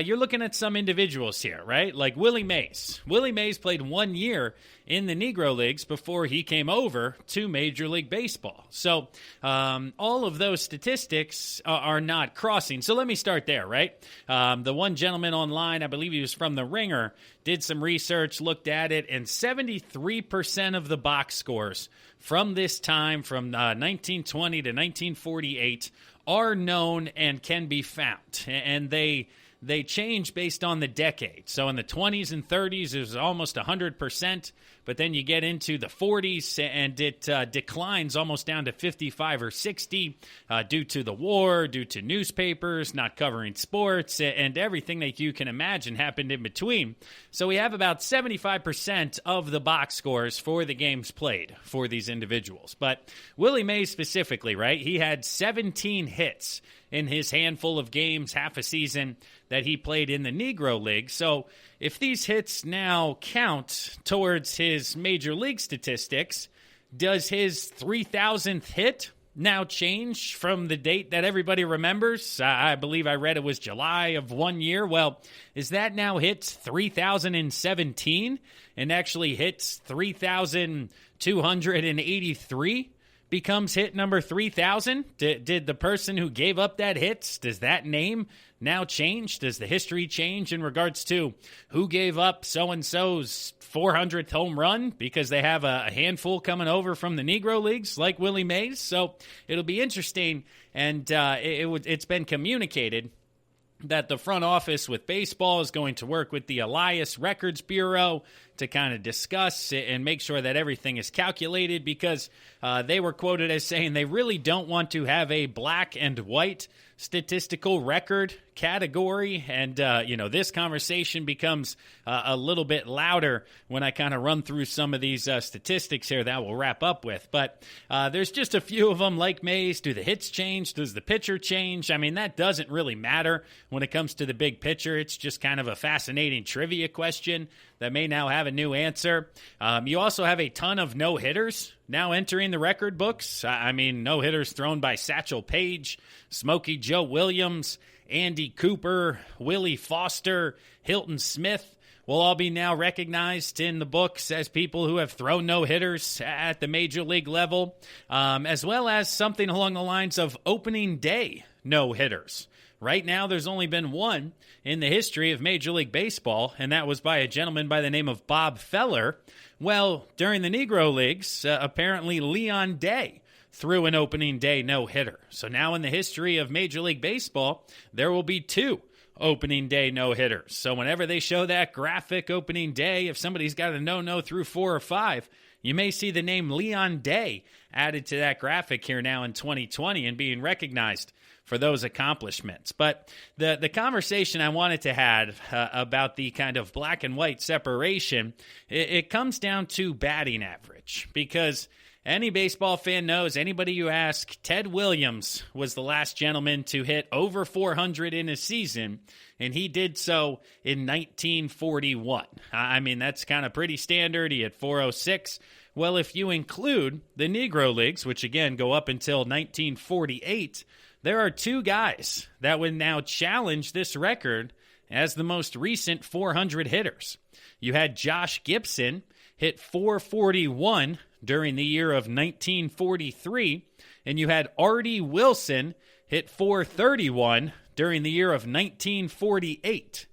you're looking at some individuals here, right? Like Willie Mays. Willie Mays played 1 year in the Negro Leagues before he came over to Major League Baseball. So all of those statistics are not crossing. So let me start there, right? The one gentleman online, I believe he was from The Ringer, did some research, looked at it, and 73% of the box scores from this time, from 1920 to 1948, are known and can be found. And they change based on the decade. So in the 20s and 30s, it was almost 100%. But then you get into the 40s, and it declines almost down to 55 or 60 due to the war, due to newspapers not covering sports, and everything that you can imagine happened in between. So we have about 75% of the box scores for the games played for these individuals. But Willie Mays specifically, right? He had 17 hits in his handful of games, half a season, that he played in the Negro League. So if these hits now count towards his Major League statistics, does his 3,000th hit now change from the date that everybody remembers? I believe I read it was July of 1 year. Well, is that now hits 3,017 and actually hits 3,283? Becomes hit number 3,000? Did the person who gave up that hits, does that name now change? Does the history change in regards to who gave up so-and-so's 400th home run because they have a handful coming over from the Negro Leagues like Willie Mays? So it'll be interesting, and it's been communicated that the front office with baseball is going to work with the Elias Records Bureau to kind of discuss and make sure that everything is calculated, because they were quoted as saying they really don't want to have a black and white statistical record category. And, this conversation becomes a little bit louder when I kind of run through some of these statistics here that we'll wrap up with. But there's just a few of them like Mays. Do the hits change? Does the pitcher change? I mean, that doesn't really matter when it comes to the big picture. It's just kind of a fascinating trivia question that may now have a new answer. You also have a ton of no-hitters now entering the record books. I mean, no-hitters thrown by Satchel Paige, Smokey Joe Williams, Andy Cooper, Willie Foster, Hilton Smith will all be now recognized in the books as people who have thrown no-hitters at the major league level, as well as something along the lines of opening day no-hitters. Right now, there's only been one in the history of Major League Baseball, and that was by a gentleman by the name of Bob Feller. Well, during the Negro Leagues, apparently Leon Day threw an opening day no-hitter. So now in the history of Major League Baseball, there will be two opening day no-hitters. So whenever they show that graphic opening day, if somebody's got a no-no through 4 or 5, you may see the name Leon Day added to that graphic here now in 2020 and being recognized for those accomplishments. But the conversation I wanted to have about the kind of black and white separation, it comes down to batting average, because any baseball fan knows, anybody you ask, Ted Williams was the last gentleman to hit over 400 in a season, and he did so in 1941. I mean, that's kind of pretty standard. He had 406. Well, if you include the Negro Leagues, which again go up until 1948, there are two guys that would now challenge this record as the most recent 400 hitters. You had Josh Gibson hit 441 during the year of 1943, and you had Artie Wilson hit 431 during the year of 1948.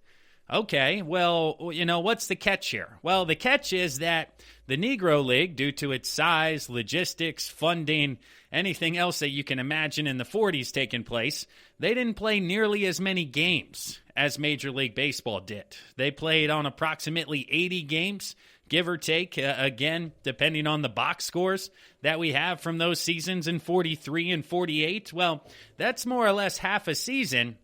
Okay, well, what's the catch here? Well, the catch is that the Negro League, due to its size, logistics, funding, anything else that you can imagine in the 40s taking place, they didn't play nearly as many games as Major League Baseball did. They played on approximately 80 games, give or take, again, depending on the box scores that we have from those seasons in 43 and 48. Well, that's more or less half a season.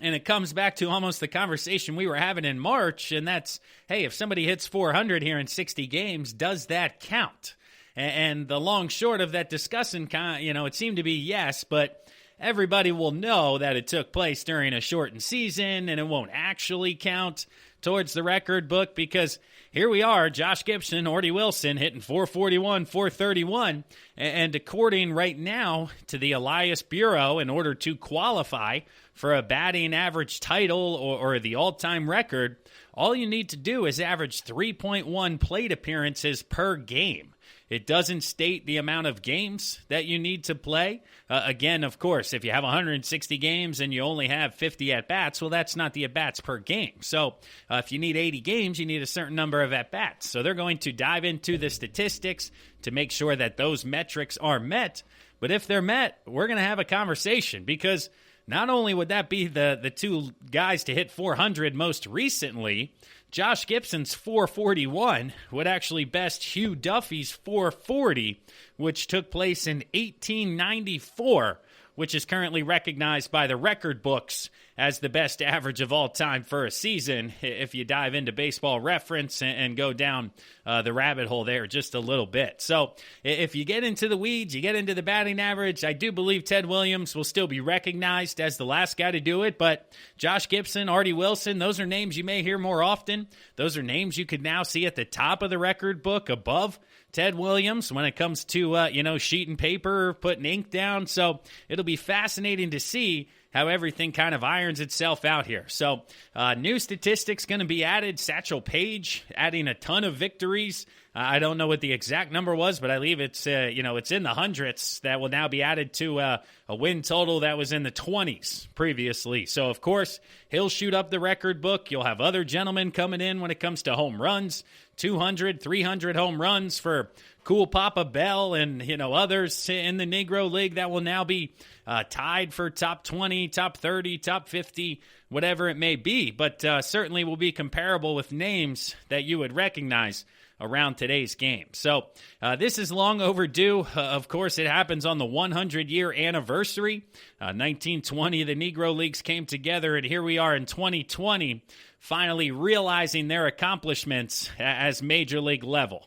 And it comes back to almost the conversation we were having in March, and that's, hey, if somebody hits 400 here in 60 games, does that count? And the long short of that discussion, it seemed to be yes, but everybody will know that it took place during a shortened season, and it won't actually count towards the record book because here we are, Josh Gibson, Orty Wilson hitting 441, 431, and according right now to the Elias Bureau, in order to qualify for a batting average title or the all-time record, all you need to do is average 3.1 plate appearances per game. It doesn't state the amount of games that you need to play. Again, of course, if you have 160 games and you only have 50 at-bats, well, that's not the at-bats per game. So if you need 80 games, you need a certain number of at-bats. So they're going to dive into the statistics to make sure that those metrics are met. But if they're met, we're going to have a conversation because not only would that be the two guys to hit 400 most recently, Josh Gibson's 441 would actually best Hugh Duffy's 440, which took place in 1894, which is currently recognized by the record books as the best average of all time for a season, if you dive into Baseball Reference and go down the rabbit hole there just a little bit. So if you get into the weeds, you get into the batting average, I do believe Ted Williams will still be recognized as the last guy to do it, but Josh Gibson, Orty Wilson, those are names you may hear more often. Those are names you could now see at the top of the record book above Ted Williams when it comes to, sheet and paper, putting ink down. So it'll be fascinating to see how everything kind of irons itself out here. So new statistics going to be added. Satchel Paige adding a ton of victories. I don't know what the exact number was, but I believe it's it's in the hundreds that will now be added to a win total that was in the 20s previously. So, of course, he'll shoot up the record book. You'll have other gentlemen coming in when it comes to home runs, 200, 300 home runs for Cool Papa Bell and, others in the Negro League that will now be tied for top 20, top 30, top 50, whatever it may be. But certainly will be comparable with names that you would recognize around today's game. So this is long overdue. Of course, it happens on the 100-year anniversary. 1920, the Negro Leagues came together, and here we are in 2020, finally realizing their accomplishments as Major League level.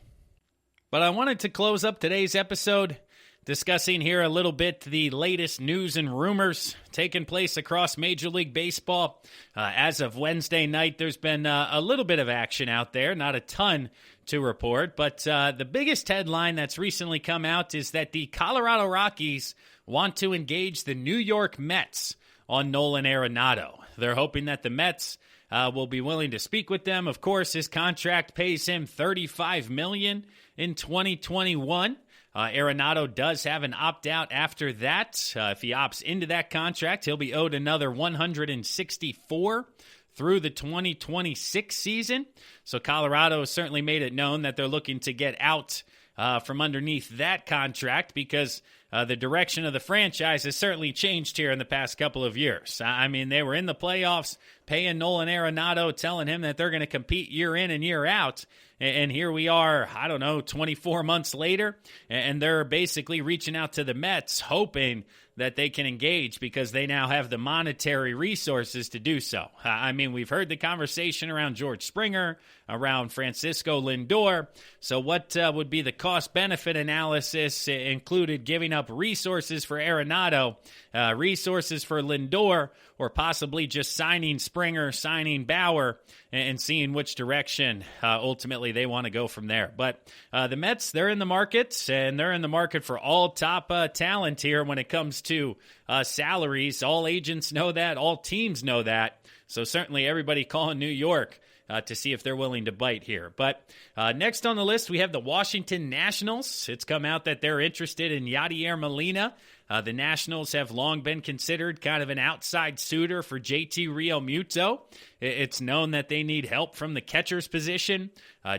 But I wanted to close up today's episode discussing here a little bit the latest news and rumors taking place across Major League Baseball. As of Wednesday night, there's been a little bit of action out there, not a ton to report, but the biggest headline that's recently come out is that the Colorado Rockies want to engage the New York Mets on Nolan Arenado. They're hoping that the Mets will be willing to speak with them. Of course, his contract pays him $35 million in 2021. Arenado does have an opt-out after that. If he opts into that contract, he'll be owed another $164 through the 2026 season. So Colorado has certainly made it known that they're looking to get out from underneath that contract because the direction of the franchise has certainly changed here in the past couple of years. I mean, they were in the playoffs, paying Nolan Arenado, telling him that they're going to compete year in and year out. And here we are, 24 months later, and they're basically reaching out to the Mets, hoping that they can engage because they now have the monetary resources to do so. I mean, we've heard the conversation around George Springer, around Francisco Lindor. So what would be the cost-benefit analysis included giving up resources for Arenado, resources for Lindor, or possibly just signing Springer, signing Bauer, and seeing which direction ultimately they want to go from there. But the Mets, they're in the market, and they're in the market for all top talent here when it comes to salaries. All agents know that. All teams know that. So certainly everybody calling New York to see if they're willing to bite here. But next on the list, we have the Washington Nationals. It's come out that they're interested in Yadier Molina The Nationals have long been considered kind of an outside suitor for JT Realmuto. It's known that they need help from the catcher's position.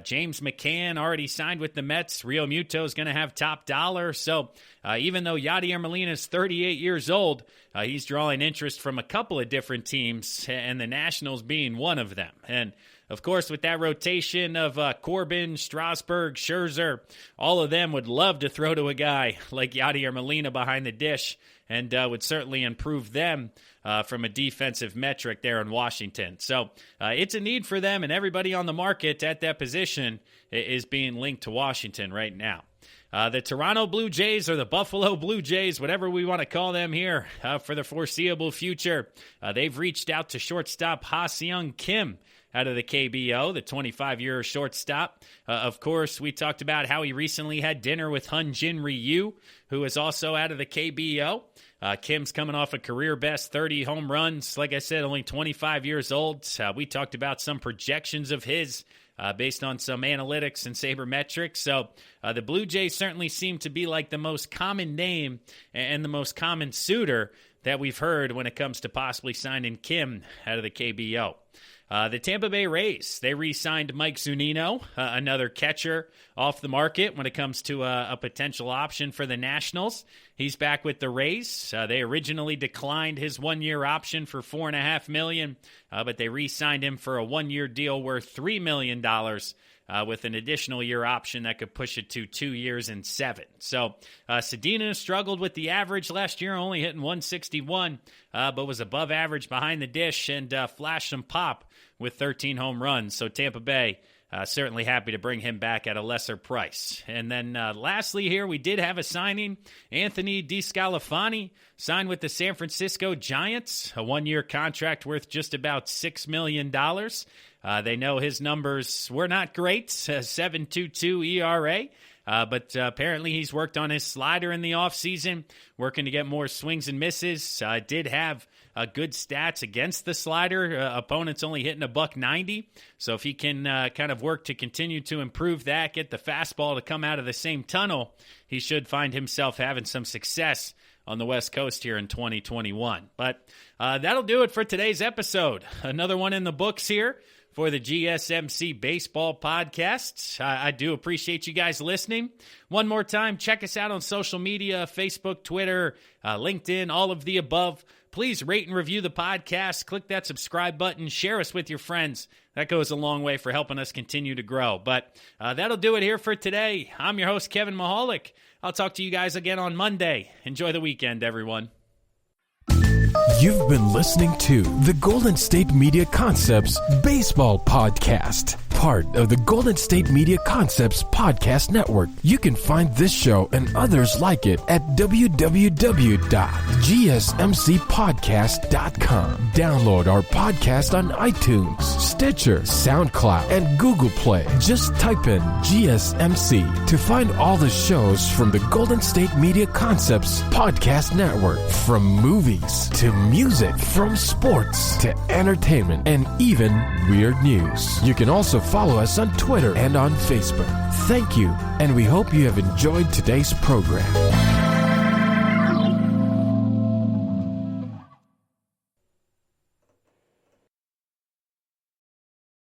James McCann already signed with the Mets. Realmuto is going to have top dollar. So even though Yadier Molina is 38 years old, he's drawing interest from a couple of different teams, and the Nationals being one of them. And of course, with that rotation of Corbin, Strasburg, Scherzer, all of them would love to throw to a guy like Yadier Molina behind the dish, and would certainly improve them from a defensive metric there in Washington. So it's a need for them, and everybody on the market at that position is being linked to Washington right now. The Toronto Blue Jays, or the Buffalo Blue Jays, whatever we want to call them here, for the foreseeable future, they've reached out to shortstop Ha-Seong Kim out of the KBO, the 25-year shortstop. Of course, we talked about how he recently had dinner with Hyun-Jin Ryu, who is also out of the KBO. Kim's coming off a career-best 30 home runs. Like I said, only 25 years old. We talked about some projections of his based on some analytics and sabermetrics. So the Blue Jays certainly seem to be like the most common name and the most common suitor that we've heard when it comes to possibly signing Kim out of the KBO. The Tampa Bay Rays, they re-signed Mike Zunino, another catcher off the market when it comes to a potential option for the Nationals. He's back with the Rays. They originally declined his one-year option for $4.5 million, but they re-signed him for a one-year deal worth $3 million with an additional year option that could push it to 2 years and 7. So Sedina struggled with the average last year, only hitting 161, but was above average behind the dish and flashed some pop with 13 home runs. So Tampa Bay certainly happy to bring him back at a lesser price. And then lastly here, we did have a signing. Anthony DeScalafani signed with the San Francisco Giants, a one-year contract worth just about $6 million. They know his numbers were not great, 7.22 ERA. But apparently he's worked on his slider in the offseason, working to get more swings and misses. Did have good stats against the slider. Opponents only hitting $190. So if he can kind of work to continue to improve that, get the fastball to come out of the same tunnel, he should find himself having some success on the West Coast here in 2021. But that'll do it for today's episode. Another one in the books here for the GSMC Baseball Podcast. I do appreciate you guys listening. One more time, check us out on social media, Facebook, Twitter, LinkedIn, all of the above. Please rate and review the podcast. Click that subscribe button. Share us with your friends. That goes a long way for helping us continue to grow. But that'll do it here for today. I'm your host, Kevin Mahalik. I'll talk to you guys again on Monday. Enjoy the weekend, everyone. You've been listening to the Golden State Media Concepts Baseball Podcast, part of the Golden State Media Concepts Podcast Network. You can find this show and others like it at www.gsmcpodcast.com. Download our podcast on iTunes, Stitcher, SoundCloud, and Google Play. Just type in GSMC to find all the shows from the Golden State Media Concepts Podcast Network, from movies to music, from sports to entertainment, and even weird news. You can also follow us on Twitter and on Facebook. Thank you, and we hope you have enjoyed today's program.